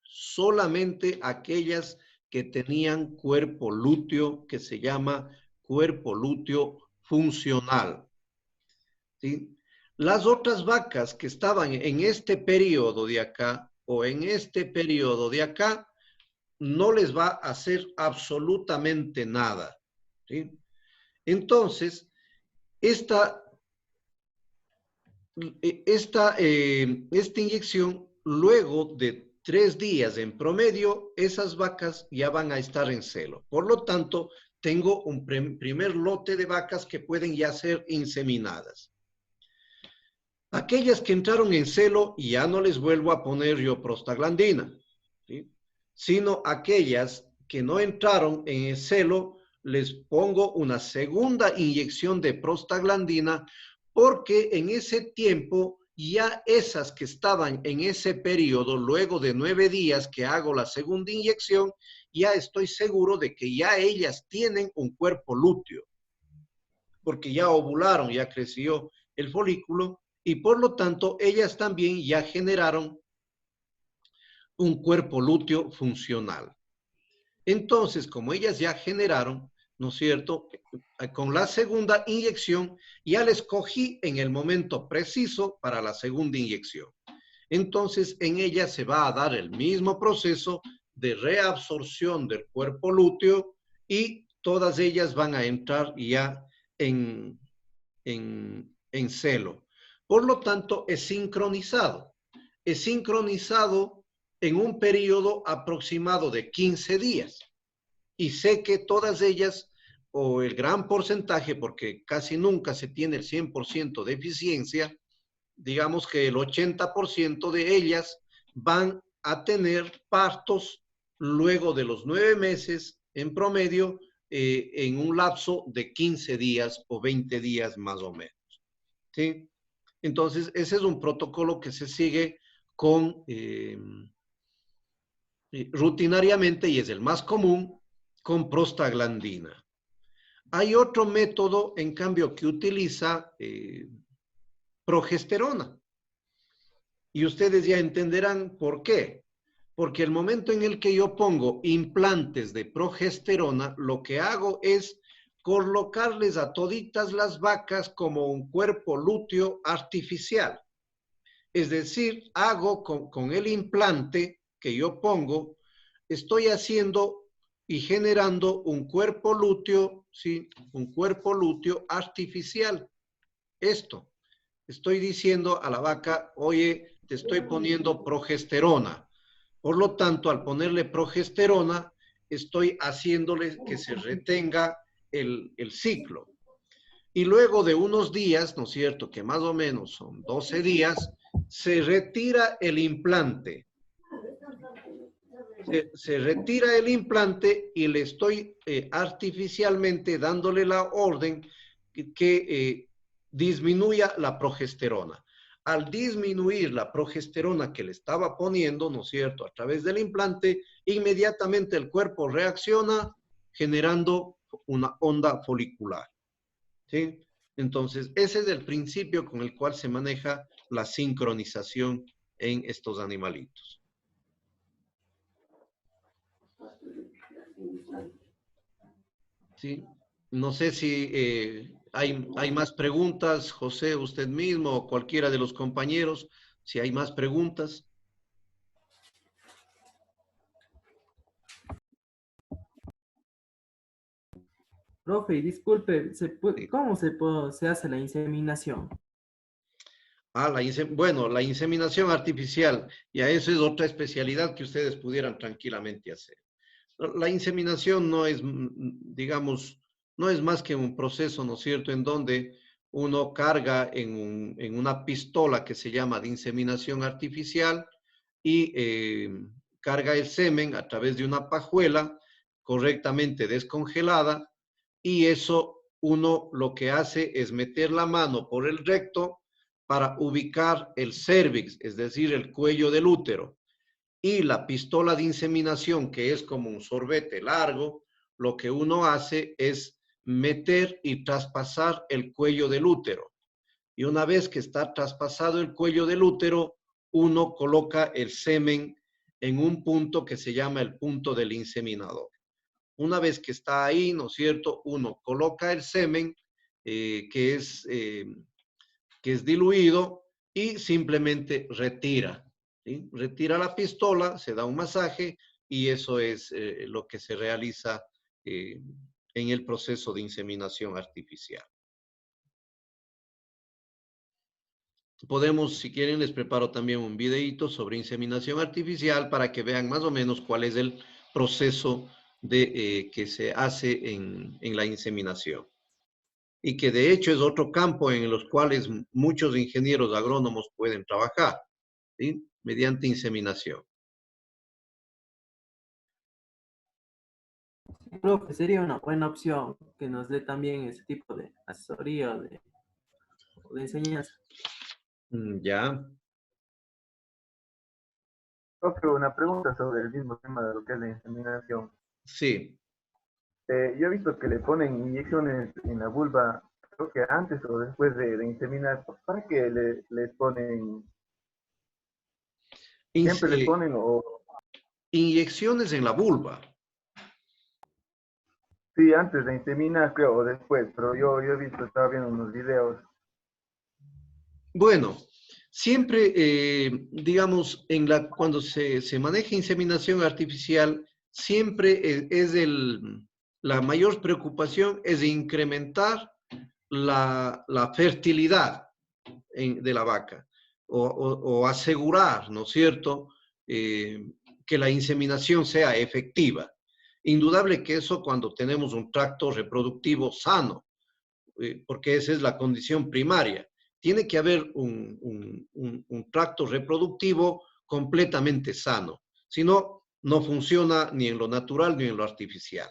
Solamente aquellas que tenían cuerpo lúteo, que se llama cuerpo lúteo funcional, ¿sí? Las otras vacas que estaban en este periodo de acá o en este periodo de acá, no les va a hacer absolutamente nada, ¿sí? Entonces, esta inyección, luego de 3 días en promedio, esas vacas ya van a estar en celo. Por lo tanto, tengo un primer lote de vacas que pueden ya ser inseminadas. Aquellas que entraron en celo, ya no les vuelvo a poner yo prostaglandina, ¿sí?, sino aquellas que no entraron en el celo, les pongo una segunda inyección de prostaglandina, porque en ese tiempo ya esas que estaban en ese periodo, luego de 9 días que hago la segunda inyección, ya estoy seguro de que ya ellas tienen un cuerpo lúteo, porque ya ovularon, ya creció el folículo, y por lo tanto ellas también ya generaron un cuerpo lúteo funcional. Entonces, como ellas ya generaron, ¿no es cierto?, con la segunda inyección ya les cogí en el momento preciso para la segunda inyección. Entonces, en ellas se va a dar el mismo proceso de reabsorción del cuerpo lúteo y todas ellas van a entrar ya en celo. Por lo tanto, es sincronizado. Es sincronizado en un periodo aproximado de 15 días. Y sé que todas ellas, o el gran porcentaje, porque casi nunca se tiene el 100% de eficiencia, digamos que el 80% de ellas van a tener partos luego de los 9 meses en promedio en un lapso de 15 días o 20 días más o menos. ¿Sí? Entonces, ese es un protocolo que se sigue con rutinariamente, y es el más común, con prostaglandina. Hay otro método, en cambio, que utiliza progesterona. Y ustedes ya entenderán por qué. Porque el momento en el que yo pongo implantes de progesterona, lo que hago es colocarles a toditas las vacas como un cuerpo lúteo artificial. Es decir, hago con el implante que yo pongo, estoy haciendo y generando un cuerpo lúteo, ¿sí? Un cuerpo lúteo artificial. Esto, estoy diciendo a la vaca, oye, te estoy poniendo progesterona. Por lo tanto, al ponerle progesterona, estoy haciéndole que se retenga el ciclo. Y luego de unos días, ¿no es cierto?, que más o menos son 12 días, se retira el implante. Se retira el implante y le estoy artificialmente dándole la orden que disminuya la progesterona. Al disminuir la progesterona que le estaba poniendo, ¿no es cierto?, a través del implante, inmediatamente el cuerpo reacciona generando una onda folicular. ¿Sí? Entonces, ese es el principio con el cual se maneja la sincronización en estos animalitos. ¿Sí? No sé si hay más preguntas, José, usted mismo o cualquiera de los compañeros, si hay más preguntas. Profe, y disculpe, ¿cómo se hace la inseminación? Bueno, la inseminación artificial, ya eso es otra especialidad que ustedes pudieran tranquilamente hacer. La inseminación no es, digamos, no es más que un proceso, ¿no es cierto?, en donde uno carga en una pistola que se llama de inseminación artificial y carga el semen a través de una pajuela correctamente descongelada, y eso uno lo que hace es meter la mano por el recto para ubicar el cérvix, es decir, el cuello del útero. Y la pistola de inseminación, que es como un sorbete largo, lo que uno hace es meter y traspasar el cuello del útero. Y una vez que está traspasado el cuello del útero, uno coloca el semen en un punto que se llama el punto del inseminador. Una vez que está ahí, ¿no es cierto?, uno coloca el semen que es diluido y simplemente retira. ¿Sí? Retira la pistola, se da un masaje y eso es lo que se realiza en el proceso de inseminación artificial. Podemos, si quieren, les preparo también un videíto sobre inseminación artificial para que vean más o menos cuál es el proceso que se hace en la inseminación. Y que de hecho es otro campo en los cuales muchos ingenieros agrónomos pueden trabajar, ¿sí?, mediante inseminación. Profe, sería una buena opción que nos dé también ese tipo de asesoría o de enseñanza. Ya. Profe, una pregunta sobre el mismo tema de lo que es la inseminación. Sí. Yo he visto que le ponen inyecciones en la vulva, creo que antes o después de inseminar. ¿Para qué les ponen? ¿Siempre les ponen o...? Inyecciones en la vulva. Sí, antes de inseminar, creo, o después, pero yo he visto, estaba viendo unos videos. Bueno, siempre, digamos, cuando se maneja inseminación artificial, siempre la mayor preocupación es incrementar la fertilidad de la vaca o asegurar, ¿no es cierto?, que la inseminación sea efectiva. Indudable que eso cuando tenemos un tracto reproductivo sano, porque esa es la condición primaria. Tiene que haber un tracto reproductivo completamente sano. Si no, no funciona ni en lo natural ni en lo artificial.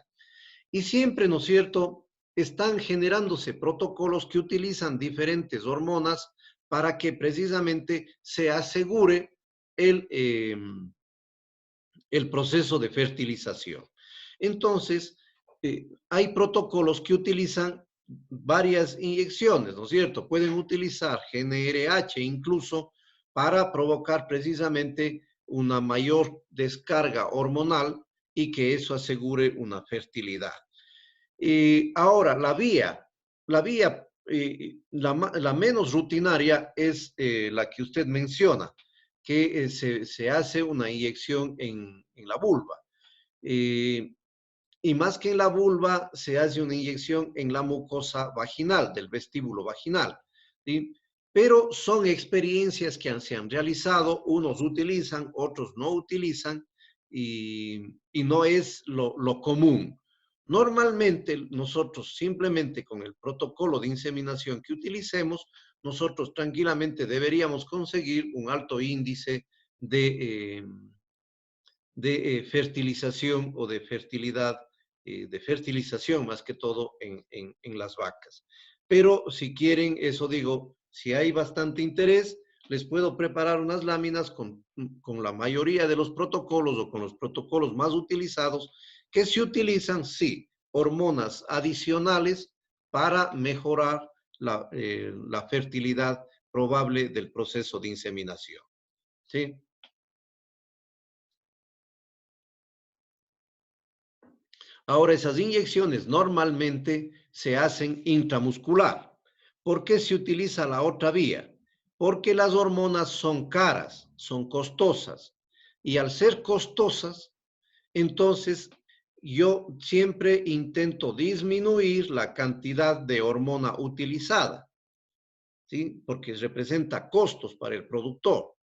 Y siempre, ¿no es cierto?, están generándose protocolos que utilizan diferentes hormonas para que precisamente se asegure el proceso de fertilización. Entonces, hay protocolos que utilizan varias inyecciones, ¿no es cierto? Pueden utilizar GnRH incluso para provocar precisamente una mayor descarga hormonal y que eso asegure una fertilidad. Ahora, la menos rutinaria es la que usted menciona, que se hace una inyección en la vulva. Y más que en la vulva, se hace una inyección en la mucosa vaginal, del vestíbulo vaginal, ¿sí? Pero son experiencias que se han realizado, unos utilizan, otros no utilizan, y no es lo común. Normalmente, nosotros simplemente con el protocolo de inseminación que utilicemos, nosotros tranquilamente deberíamos conseguir un alto índice de fertilización o de fertilidad, de fertilización más que todo en las vacas. Pero si quieren, eso digo, si hay bastante interés, les puedo preparar unas láminas con la mayoría de los protocolos o con los protocolos más utilizados que se utilizan, sí, hormonas adicionales para mejorar la fertilidad probable del proceso de inseminación. ¿Sí? Ahora, esas inyecciones normalmente se hacen intramuscular. ¿Por qué se utiliza la otra vía? Porque las hormonas son caras, son costosas. Y al ser costosas, entonces yo siempre intento disminuir la cantidad de hormona utilizada, ¿sí? Porque representa costos para el productor.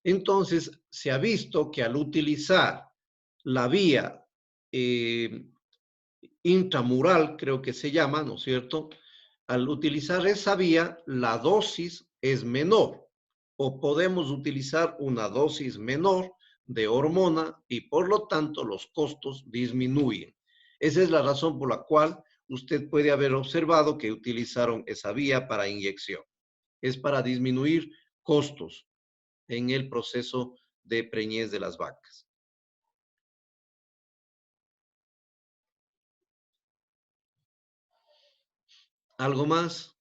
Entonces, se ha visto que al utilizar la vía intramural, creo que se llama, ¿no es cierto? Al utilizar esa vía, la dosis es menor o podemos utilizar una dosis menor de hormona y por lo tanto los costos disminuyen. Esa es la razón por la cual usted puede haber observado que utilizaron esa vía para inyección. Es para disminuir costos en el proceso de preñez de las vacas. ¿Algo más?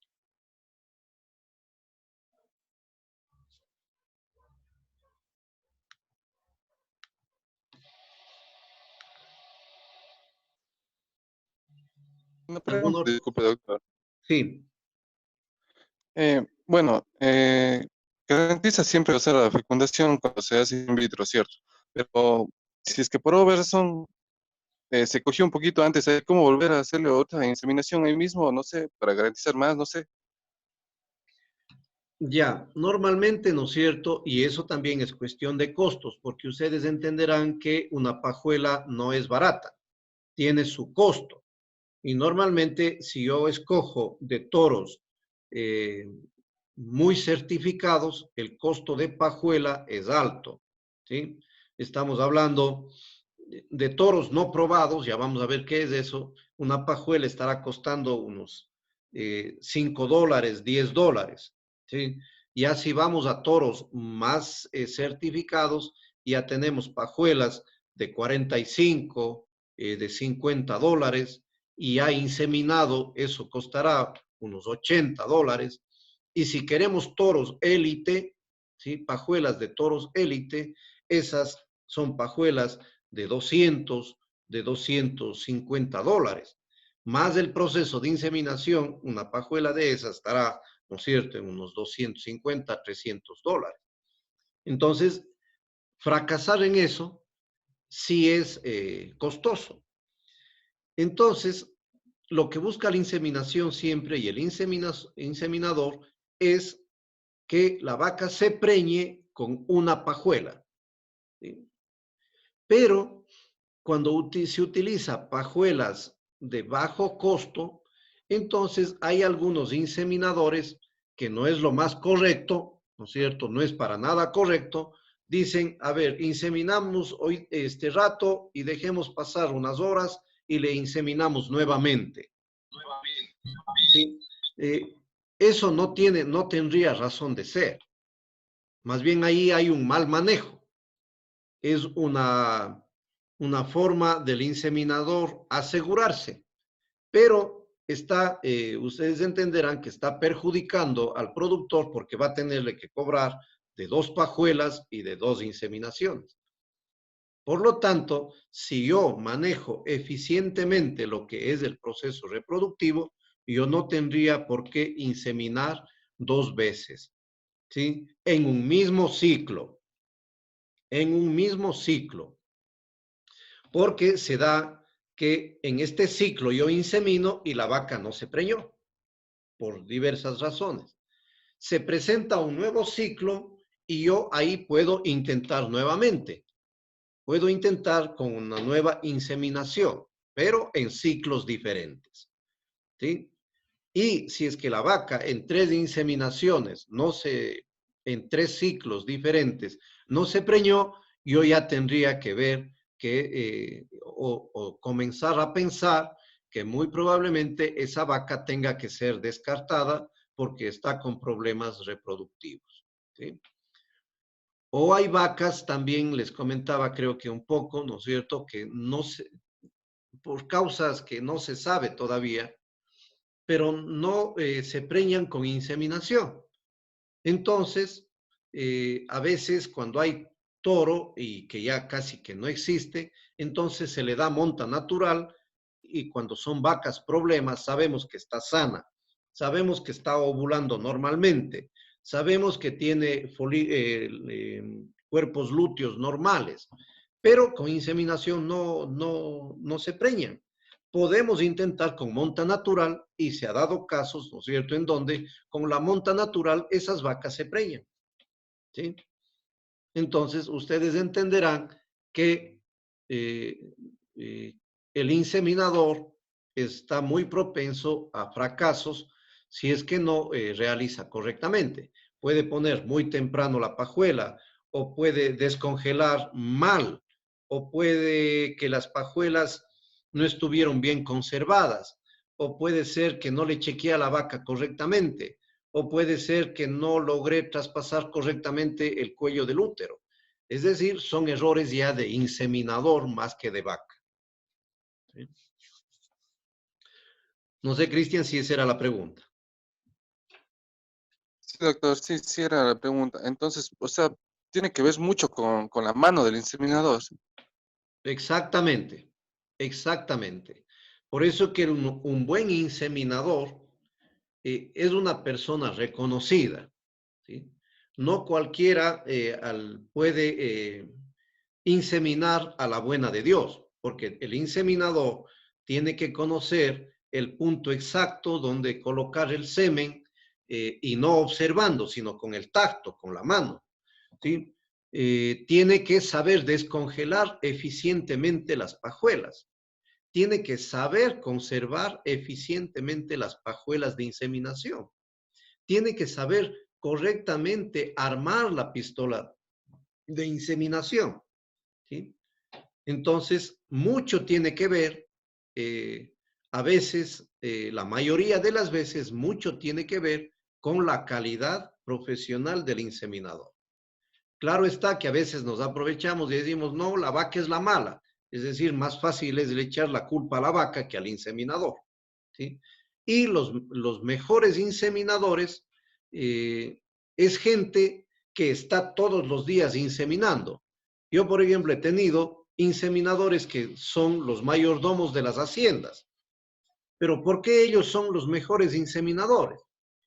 Una ¿Alguno? pregunta, disculpe, doctor. Sí. Bueno, garantiza siempre, o sea, la fecundación cuando se hace in vitro, ¿cierto? Pero si es que por alguna razón se cogió un poquito antes, ¿hay cómo volver a hacerle otra inseminación ahí mismo? No sé, para garantizar más, no sé. Ya, normalmente, ¿no es cierto? Y eso también es cuestión de costos, porque ustedes entenderán que una pajuela no es barata, tiene su costo. Y normalmente, si yo escojo de toros muy certificados, el costo de pajuela es alto, ¿sí? Estamos hablando de toros no probados, ya vamos a ver qué es eso. Una pajuela estará costando unos $5, $10, ¿sí? Ya si vamos a toros más certificados, ya tenemos pajuelas de 45, de $50, y ya inseminado, eso costará unos $80. Y si queremos toros élite, ¿sí? Pajuelas de toros élite, esas son pajuelas de 200, de $250. Más el proceso de inseminación, una pajuela de esas estará, ¿no es cierto?, en unos $250, $300. Entonces, fracasar en eso sí es costoso. Entonces, lo que busca la inseminación siempre y el inseminador es que la vaca se preñe con una pajuela, ¿sí? Pero cuando se utiliza pajuelas de bajo costo, entonces hay algunos inseminadores que no es lo más correcto, ¿no es cierto? No es para nada correcto. Dicen, a ver, inseminamos hoy este rato y dejemos pasar unas horas y le inseminamos nuevamente. ¿Sí? Eso no tendría razón de ser. Más bien ahí hay un mal manejo. Es una forma del inseminador asegurarse, pero ustedes entenderán que está perjudicando al productor porque va a tenerle que cobrar de 2 pajuelas y de 2 inseminaciones. Por lo tanto, si yo manejo eficientemente lo que es el proceso reproductivo, yo no tendría por qué inseminar 2 veces, ¿sí? En un mismo ciclo. En un mismo ciclo. Porque se da que en este ciclo yo insemino y la vaca no se preñó, por diversas razones. Se presenta un nuevo ciclo y yo ahí puedo intentar nuevamente. Puedo intentar con una nueva inseminación, pero en ciclos diferentes, ¿sí? Y si es que la vaca en 3 inseminaciones, en 3 ciclos diferentes, no se preñó, yo ya tendría que ver o comenzar a pensar que muy probablemente esa vaca tenga que ser descartada porque está con problemas reproductivos, ¿sí? O hay vacas, también les comentaba, creo que un poco, ¿no es cierto?, que por causas que no se sabe todavía, pero no se preñan con inseminación. Entonces, a veces cuando hay toro y que ya casi que no existe, entonces se le da monta natural y cuando son vacas problemas, sabemos que está sana, sabemos que está ovulando normalmente, sabemos que tiene cuerpos lúteos normales, pero con inseminación no se preñan. Podemos intentar con monta natural y se ha dado casos, ¿no es cierto?, en donde con la monta natural esas vacas se preñan, ¿sí? Entonces, ustedes entenderán que el inseminador está muy propenso a fracasos si es que no realiza correctamente. Puede poner muy temprano la pajuela o puede descongelar mal o puede que las pajuelas no estuvieron bien conservadas o puede ser que no le chequeé a la vaca correctamente o puede ser que no logré traspasar correctamente el cuello del útero. Es decir, son errores ya de inseminador más que de vaca. ¿Sí? No sé, Cristian, si esa era la pregunta. Sí, doctor, sí era la pregunta. Entonces, o sea, tiene que ver mucho con la mano del inseminador. Exactamente, exactamente. Por eso que un buen inseminador es una persona reconocida, ¿sí? No cualquiera puede inseminar a la buena de Dios, porque el inseminador tiene que conocer el punto exacto donde colocar el semen y no observando, sino con el tacto, con la mano, ¿sí? Tiene que saber descongelar eficientemente las pajuelas. Tiene que saber conservar eficientemente las pajuelas de inseminación. Tiene que saber correctamente armar la pistola de inseminación, ¿sí? Entonces, mucho tiene que ver, a veces, la mayoría de las veces, mucho tiene que ver con la calidad profesional del inseminador. Claro está que a veces nos aprovechamos y decimos, no, la vaca es la mala. Es decir, más fácil es echar la culpa a la vaca que al inseminador, ¿sí? Y los mejores inseminadores es gente que está todos los días inseminando. Yo, por ejemplo, he tenido inseminadores que son los mayordomos de las haciendas. Pero ¿por qué ellos son los mejores inseminadores?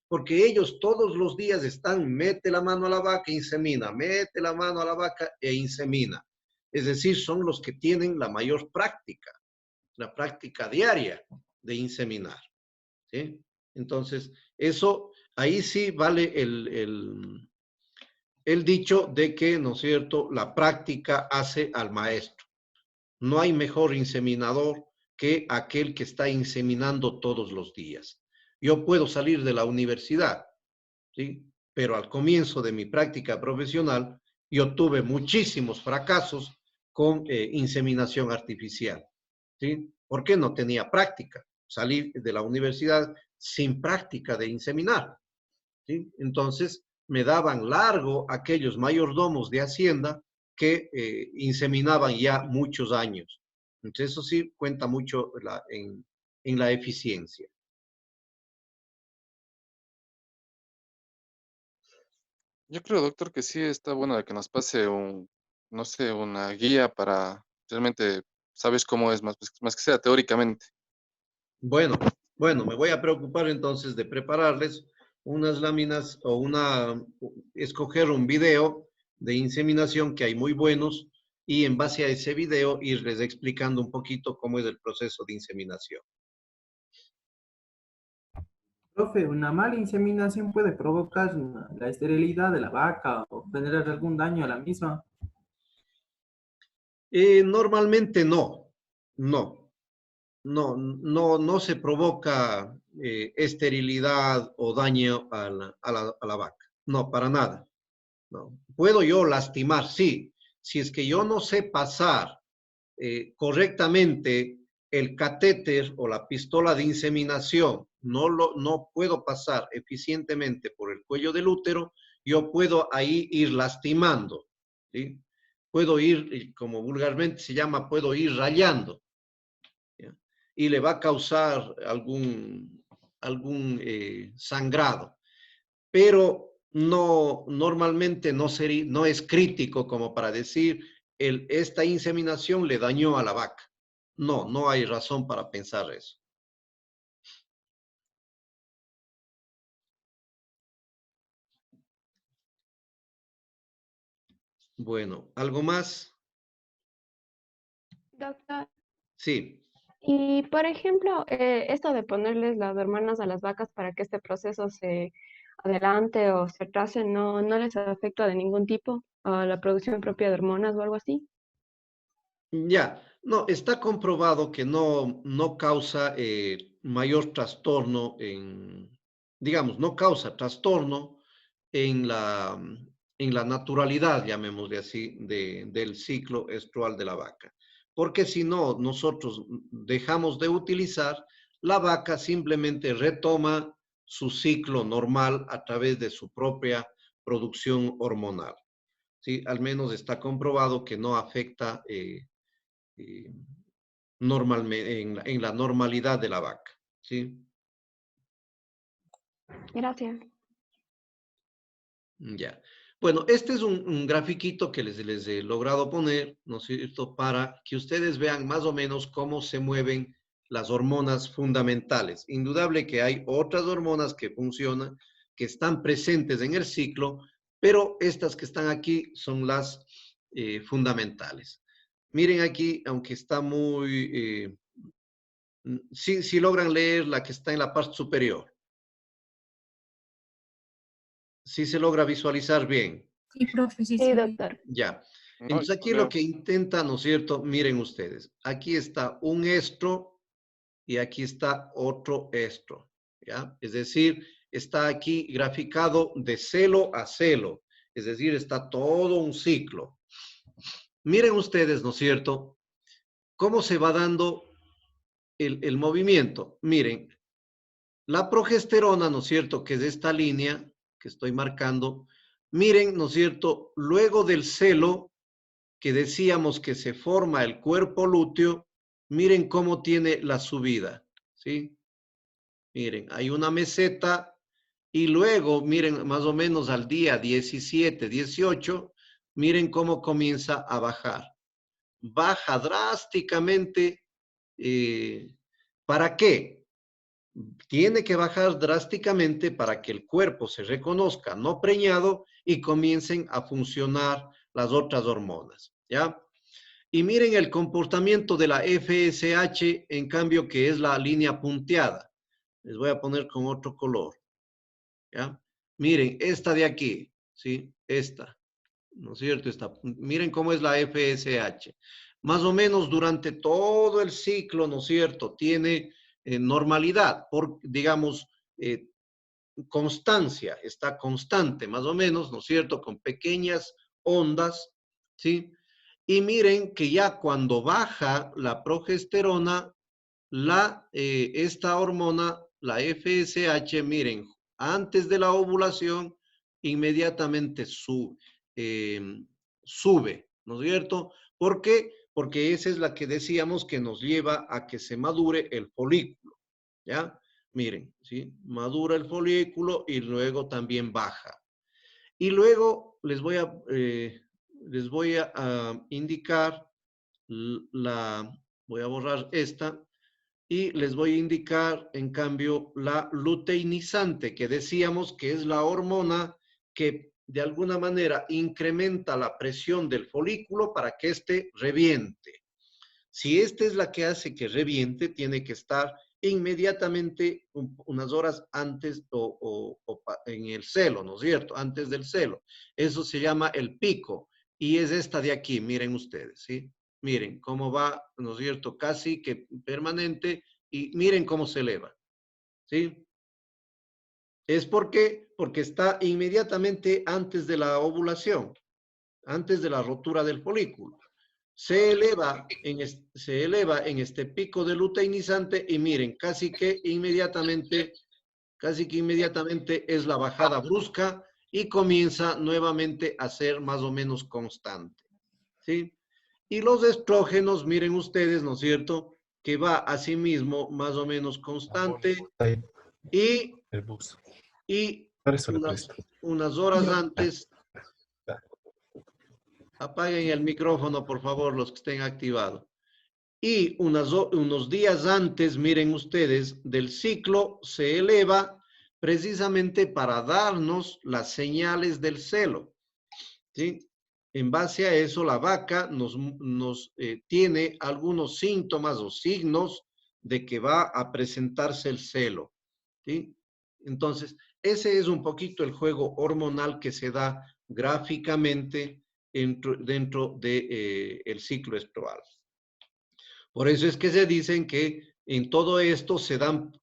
Porque ellos todos los días están, mete la mano a la vaca, insemina, mete la mano a la vaca e insemina. Es decir, son los que tienen la mayor práctica, la práctica diaria de inseminar, ¿sí? Entonces, ahí sí vale el dicho de que, ¿no es cierto?, la práctica hace al maestro. No hay mejor inseminador que aquel que está inseminando todos los días. Yo puedo salir de la universidad, ¿sí? Pero al comienzo de mi práctica profesional, yo tuve muchísimos fracasos con inseminación artificial, ¿sí? ¿Por qué? No tenía práctica. Salí de la universidad sin práctica de inseminar, ¿sí? Entonces, me daban largo aquellos mayordomos de Hacienda que inseminaban ya muchos años. Entonces, eso sí cuenta mucho en la eficiencia. Yo creo, doctor, que sí está bueno de que nos pase no sé, una guía para realmente sabes cómo es, más que sea teóricamente. Bueno, me voy a preocupar entonces de prepararles unas láminas o escoger un video de inseminación que hay muy buenos y en base a ese video irles explicando un poquito cómo es el proceso de inseminación. Profe, una mala inseminación puede provocar la esterilidad de la vaca o generar algún daño a la misma. Normalmente no, no se provoca esterilidad o daño a la vaca. No, para nada. No. ¿Puedo yo lastimar? Sí. Si es que yo no sé pasar correctamente el catéter o la pistola de inseminación, no puedo pasar eficientemente por el cuello del útero, yo puedo ahí ir lastimando, ¿sí? Puedo ir, como vulgarmente se llama, puedo ir rayando, ¿ya? Y le va a causar algún sangrado. Pero no, normalmente no es crítico como para decir esta inseminación le dañó a la vaca. No hay razón para pensar eso. Bueno, ¿algo más? Doctor, Sí. y por ejemplo, esto de ponerles las hormonas a las vacas para que este proceso se adelante o se atrase, no les afecta de ningún tipo a la producción propia de hormonas o algo así. Ya, no, está comprobado que no causa mayor trastorno digamos, no causa trastorno en la naturalidad, llamémosle así, del ciclo estrual de la vaca. Porque si no, nosotros dejamos de utilizar, la vaca simplemente retoma su ciclo normal a través de su propia producción hormonal. ¿Sí? Al menos está comprobado que no afecta normalmente en la normalidad de la vaca. ¿Sí? Gracias. Ya. Bueno, este es un grafiquito que les he logrado poner, ¿no es cierto?, para que ustedes vean más o menos cómo se mueven las hormonas fundamentales. Indudable que hay otras hormonas que funcionan, que están presentes en el ciclo, pero estas que están aquí son las fundamentales. Miren aquí, aunque está muy... sí logran leer la que está en la parte superior. Sí se logra visualizar bien. Sí, profe, sí Sí, se ve. doctor. Ya. No, Entonces yo aquí lo leo. que intenta, ¿no es cierto? Miren ustedes, aquí está un estro y aquí está otro estro, ¿ya? Es decir, está aquí graficado de celo a celo, es decir, está todo un ciclo. Miren ustedes, ¿no es cierto? ¿Cómo se va dando el movimiento? Miren, la progesterona, ¿no es cierto? Que es esta línea que estoy marcando. Miren, ¿no es cierto? Luego del celo, que decíamos que se forma el cuerpo lúteo, miren cómo tiene la subida, ¿sí? Miren, hay una meseta y luego, miren, más o menos al día 17, 18, miren cómo comienza a bajar. Baja drásticamente. ¿Para qué? Tiene que bajar drásticamente para que el cuerpo se reconozca no preñado y comiencen a funcionar las otras hormonas, ¿ya? Y miren el comportamiento de la FSH, en cambio, que es la línea punteada. Les voy a poner con otro color, ¿ya? Miren, esta de aquí, ¿sí? Esta, ¿no es cierto? Miren cómo es la FSH. Más o menos durante todo el ciclo, ¿no es cierto? Tiene normalidad, digamos, constancia, está constante, más o menos, ¿no es cierto? Con pequeñas ondas, ¿sí? Y miren que ya cuando baja la progesterona, esta hormona, la FSH, miren, antes de la ovulación, inmediatamente sube, ¿no es cierto? ¿Por qué? Porque esa es la que decíamos que nos lleva a que se madure el folículo, ¿ya? Miren, ¿sí? Madura el folículo y luego también baja. Y luego les voy a indicar voy a borrar esta, y les voy a indicar, en cambio, la luteinizante, que decíamos que es la hormona que de alguna manera incrementa la presión del folículo para que éste reviente. Si esta es la que hace que reviente, tiene que estar inmediatamente unas horas antes o en el celo, ¿no es cierto? Antes del celo. Eso se llama el pico y es esta de aquí, miren ustedes, ¿sí? Miren cómo va, ¿no es cierto? Casi que permanente y miren cómo se eleva, ¿sí? ¿Es por qué? Porque está inmediatamente antes de la ovulación, antes de la rotura del folículo. Se eleva en este pico de luteinizante y miren, casi que inmediatamente es la bajada brusca y comienza nuevamente a ser más o menos constante, ¿sí? Y los estrógenos, miren ustedes, ¿no es cierto?, que va a sí mismo más o menos constante y unas horas antes. Apaguen el micrófono, por favor, los que estén activados. Y unos días antes, miren ustedes, del ciclo se eleva precisamente para darnos las señales del celo, ¿sí? En base a eso, la vaca nos tiene algunos síntomas o signos de que va a presentarse el celo, ¿sí? Entonces, ese es un poquito el juego hormonal que se da gráficamente dentro del ciclo estral. Por eso es que se dicen que en todo esto se dan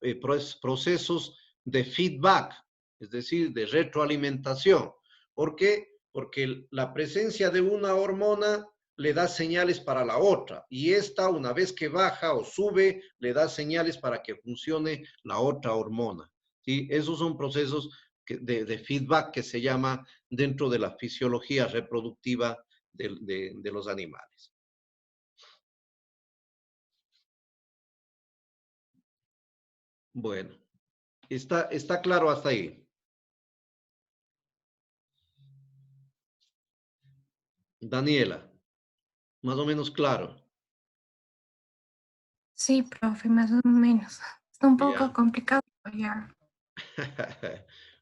procesos de feedback, es decir, de retroalimentación. ¿Por qué? Porque la presencia de una hormona le da señales para la otra y esta, una vez que baja o sube, le da señales para que funcione la otra hormona, ¿sí? Esos son procesos de feedback que se llama dentro de la fisiología reproductiva de los animales. Bueno, está claro hasta ahí. Daniela, más o menos claro. Sí, profe, más o menos. Está un poco Ya. complicado, pero ya.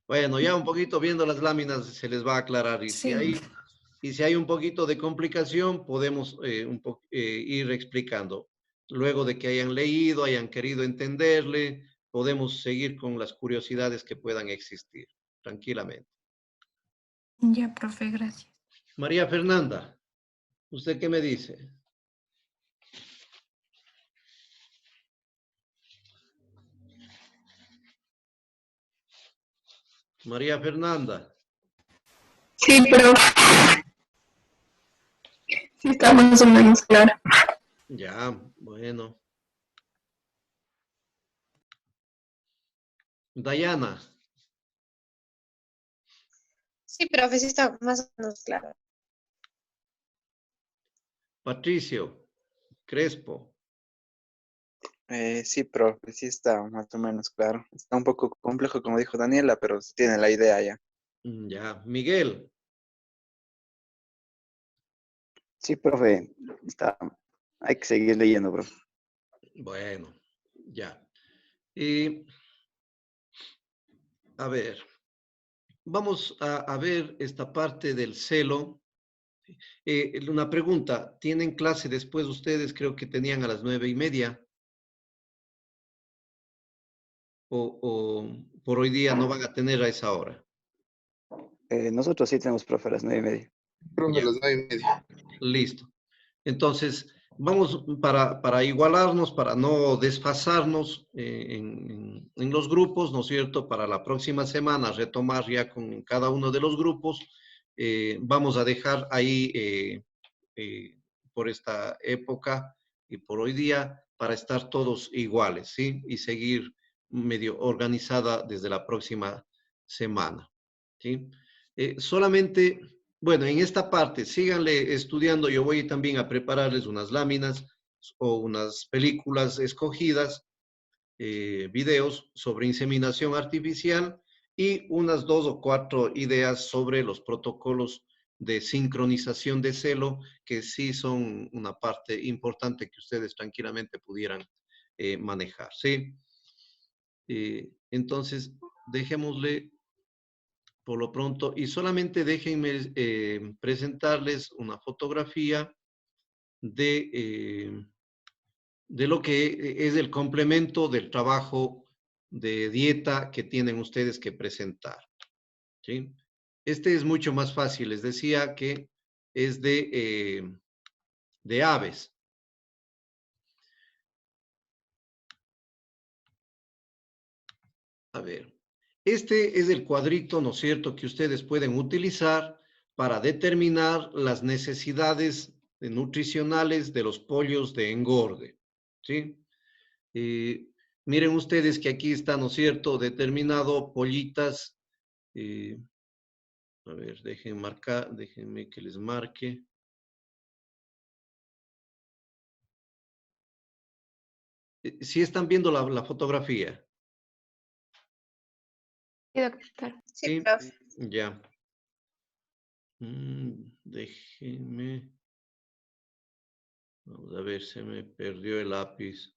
Bueno, ya un poquito viendo las láminas se les va a aclarar. Y Sí, si hay un poquito de complicación, podemos ir explicando. Luego de que hayan leído, hayan querido entenderle, podemos seguir con las curiosidades que puedan existir, tranquilamente. ya, profe, gracias. María Fernanda, ¿usted qué me dice? María Fernanda. Sí, pero sí está más o menos claro. Ya, bueno. Dayana. Sí, profe, sí está más o menos claro. Patricio. Crespo. Sí, profe, sí está más o menos claro. Está un poco complejo, como dijo Daniela, pero se tiene la idea ya. Ya. Miguel. Sí, profe, hay que seguir leyendo, profe. Bueno, ya. A ver, vamos a ver esta parte del celo. Una pregunta, ¿tienen clase después ustedes? Creo que tenían a las 9:30. O por hoy día no van a tener a esa hora. Nosotros sí tenemos, profe, a las 9:30. Profe, a las 9:30. Listo. Entonces, vamos para igualarnos, para no desfasarnos en los grupos, ¿no es cierto? Para la próxima semana retomar ya con cada uno de los grupos. Vamos a dejar ahí por esta época y por hoy día para estar todos iguales, ¿sí? Y seguir medio organizada desde la próxima semana, ¿sí? Solamente, bueno, en esta parte, síganle estudiando. Yo voy también a prepararles unas láminas o unas películas escogidas, videos sobre inseminación artificial y unas 2 o 4 ideas sobre los protocolos de sincronización de celo, que sí son una parte importante que ustedes tranquilamente pudieran manejar, ¿sí? Entonces, dejémosle por lo pronto y solamente déjenme presentarles una fotografía de lo que es el complemento del trabajo de dieta que tienen ustedes que presentar, ¿sí? Este es mucho más fácil, les decía que es de aves. A ver, este es el cuadrito, ¿no es cierto?, que ustedes pueden utilizar para determinar las necesidades nutricionales de los pollos de engorde, ¿sí? Miren ustedes que aquí está, ¿no es cierto?, determinado pollitas. A ver, déjenme que les marque. ¿Sí están viendo la fotografía? Sí, doctor. Sí, Sí, profe. ya. Déjenme. Vamos a ver, se me perdió el lápiz.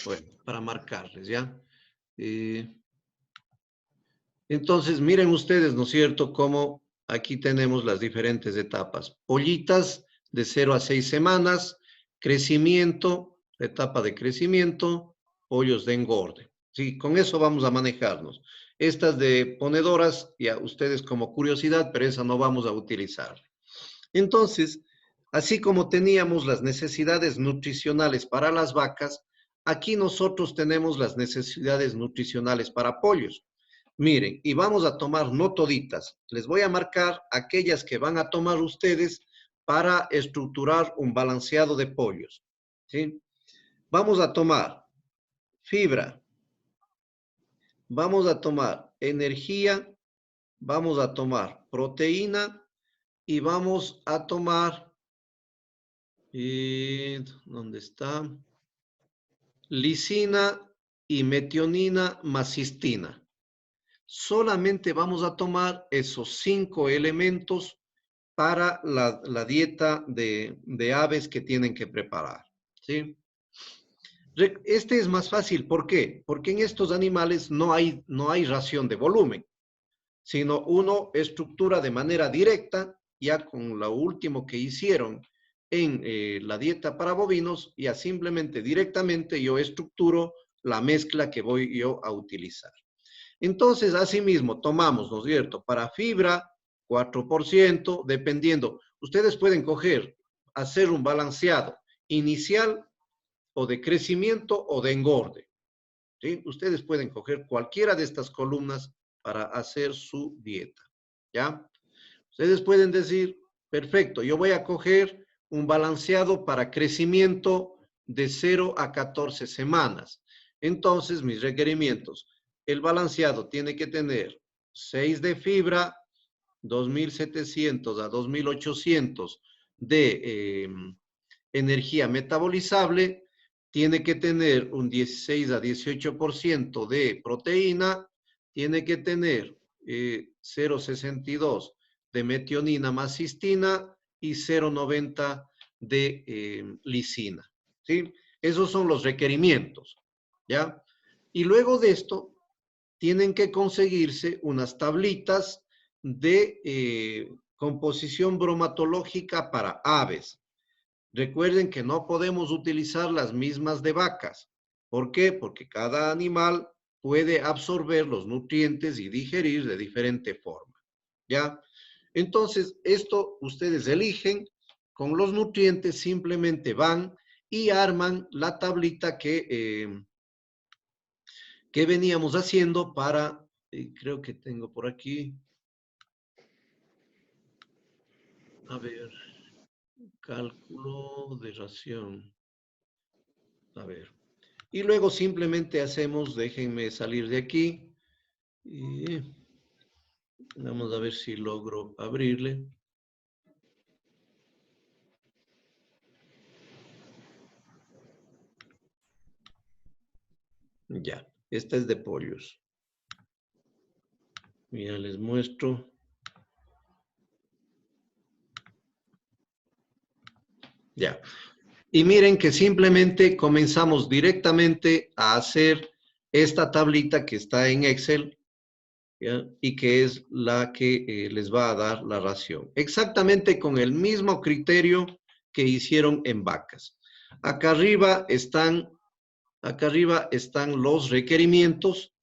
Bueno, para marcarles, ¿ya? Entonces, miren ustedes, ¿no es cierto?, cómo aquí tenemos las diferentes etapas. Pollitas de 0 a 6 semanas, crecimiento, etapa de crecimiento, pollos de engorde. Sí, con eso vamos a manejarnos. Estas de ponedoras, ya ustedes como curiosidad, pero esa no vamos a utilizar. Entonces, así como teníamos las necesidades nutricionales para las vacas, aquí nosotros tenemos las necesidades nutricionales para pollos. Miren, y vamos a tomar no toditas. Les voy a marcar aquellas que van a tomar ustedes para estructurar un balanceado de pollos, ¿sí? Vamos a tomar fibra, vamos a tomar energía, vamos a tomar proteína y vamos a tomar, ¿dónde está? Lisina y metionina más cistina. Solamente vamos a tomar esos 5 elementos para la dieta de aves que tienen que preparar, ¿sí? Este es más fácil, ¿por qué? Porque en estos animales no hay ración de volumen, sino uno estructura de manera directa, ya con lo último que hicieron en la dieta para bovinos, ya simplemente directamente yo estructuro la mezcla que voy yo a utilizar. Entonces, asimismo, tomamos, ¿no es cierto?, para fibra, 4%, dependiendo. Ustedes pueden hacer un balanceado inicial o de crecimiento o de engorde, ¿sí? Ustedes pueden coger cualquiera de estas columnas para hacer su dieta, ¿ya? Ustedes pueden decir, perfecto, yo voy a coger un balanceado para crecimiento de 0 a 14 semanas. Entonces, mis requerimientos, el balanceado tiene que tener 6 de fibra, 2.700 a 2.800 de energía metabolizable, tiene que tener un 16 a 18% de proteína, tiene que tener 0.62 de metionina más cistina y 0.90 de lisina, ¿sí? Esos son los requerimientos, ¿ya? Y luego de esto, tienen que conseguirse unas tablitas de composición bromatológica para aves. Recuerden que no podemos utilizar las mismas de vacas. ¿Por qué? Porque cada animal puede absorber los nutrientes y digerir de diferente forma, ¿ya? Entonces, esto ustedes eligen, con los nutrientes simplemente van y arman la tablita que veníamos haciendo para, creo que tengo por aquí, a ver, Cálculo de ración. A ver. Y luego simplemente hacemos, déjenme salir de aquí. Y vamos a ver si logro abrirle. Ya, esta es de pollos. Ya les muestro. Ya. Y miren que simplemente comenzamos directamente a hacer esta tablita que está en Excel, ¿ya? Y que es la que les va a dar la ración. Exactamente con el mismo criterio que hicieron en vacas. Acá arriba están los requerimientos.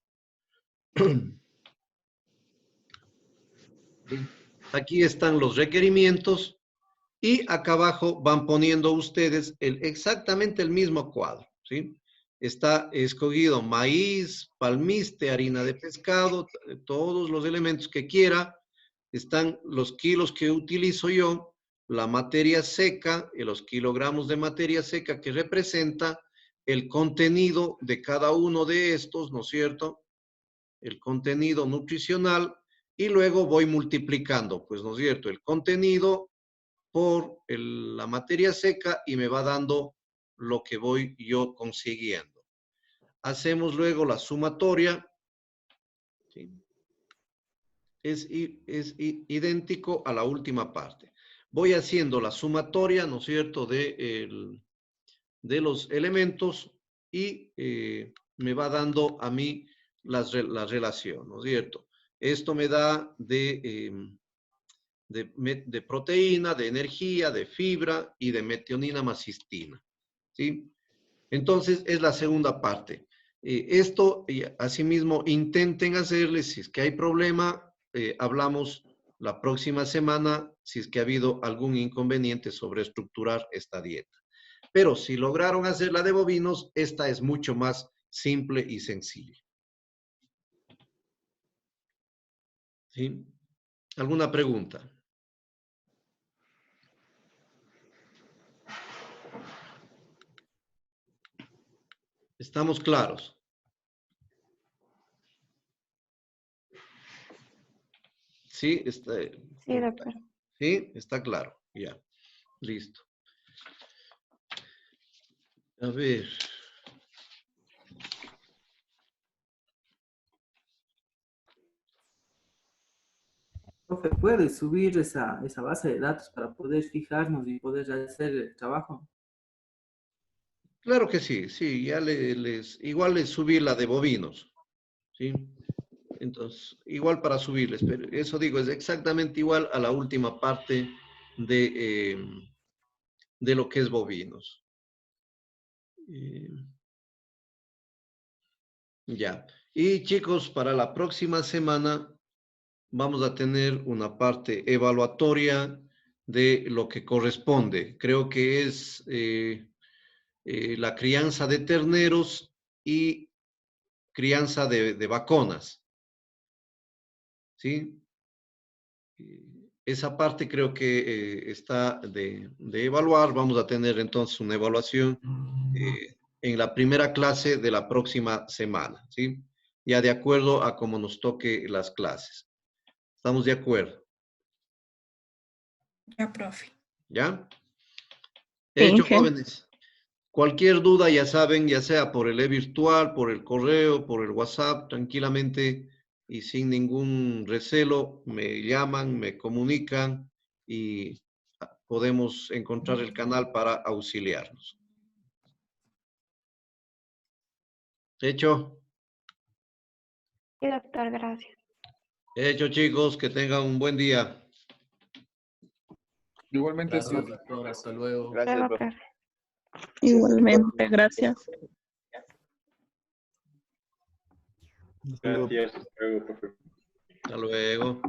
Aquí están los requerimientos. Y acá abajo van poniendo ustedes exactamente el mismo cuadro, ¿sí? Está escogido maíz, palmiste, harina de pescado, todos los elementos que quiera. Están los kilos que utilizo yo, la materia seca, y los kilogramos de materia seca que representa el contenido de cada uno de estos, ¿no es cierto? El contenido nutricional, y luego voy multiplicando, pues, ¿no es cierto? El contenido por la materia seca y me va dando lo que voy yo consiguiendo. Hacemos luego la sumatoria. ¿Sí? Es idéntico a la última parte. Voy haciendo la sumatoria, ¿no es cierto?, de los elementos y me va dando a mí la relación, ¿no es cierto? Esto me da de proteína, de energía, de fibra y de metionina más cistina, ¿sí? Entonces, es la segunda parte. Esto, asimismo, intenten hacerle, si es que hay problema, hablamos la próxima semana, si es que ha habido algún inconveniente sobre estructurar esta dieta. Pero si lograron hacer la de bovinos, esta es mucho más simple y sencilla. ¿Sí? ¿Alguna pregunta? ¿Estamos claros? Sí, Sí, doctor. Sí, está claro. Ya, listo. A ver. Profe, ¿puede subir esa base de datos para poder fijarnos y poder hacer el trabajo? Claro que sí, sí, ya igual les subí la de bovinos, ¿sí? Entonces, igual para subirles, pero eso digo, es exactamente igual a la última parte de lo que es bovinos. Ya. Y chicos, para la próxima semana vamos a tener una parte evaluatoria de lo que corresponde. Creo que es la crianza de terneros y crianza de vaconas. ¿Sí? Esa parte creo que está de evaluar. Vamos a tener entonces una evaluación en la primera clase de la próxima semana, ¿sí? Ya de acuerdo a cómo nos toque las clases. ¿Estamos de acuerdo? Ya, profe. ¿Ya? Sí, Hecho, Inge. jóvenes. Cualquier duda, ya saben, ya sea por el e-virtual, por el correo, por el WhatsApp, tranquilamente y sin ningún recelo, me llaman, me comunican y podemos encontrar el canal para auxiliarnos. Hecho. Sí, doctor, gracias. Hecho, chicos, que tengan un buen día. Igualmente, sí. Gracias. Doctor, hasta luego. Gracias, Luego, profe. profe. Igualmente, gracias. Gracias. Hasta luego, profe. Hasta luego.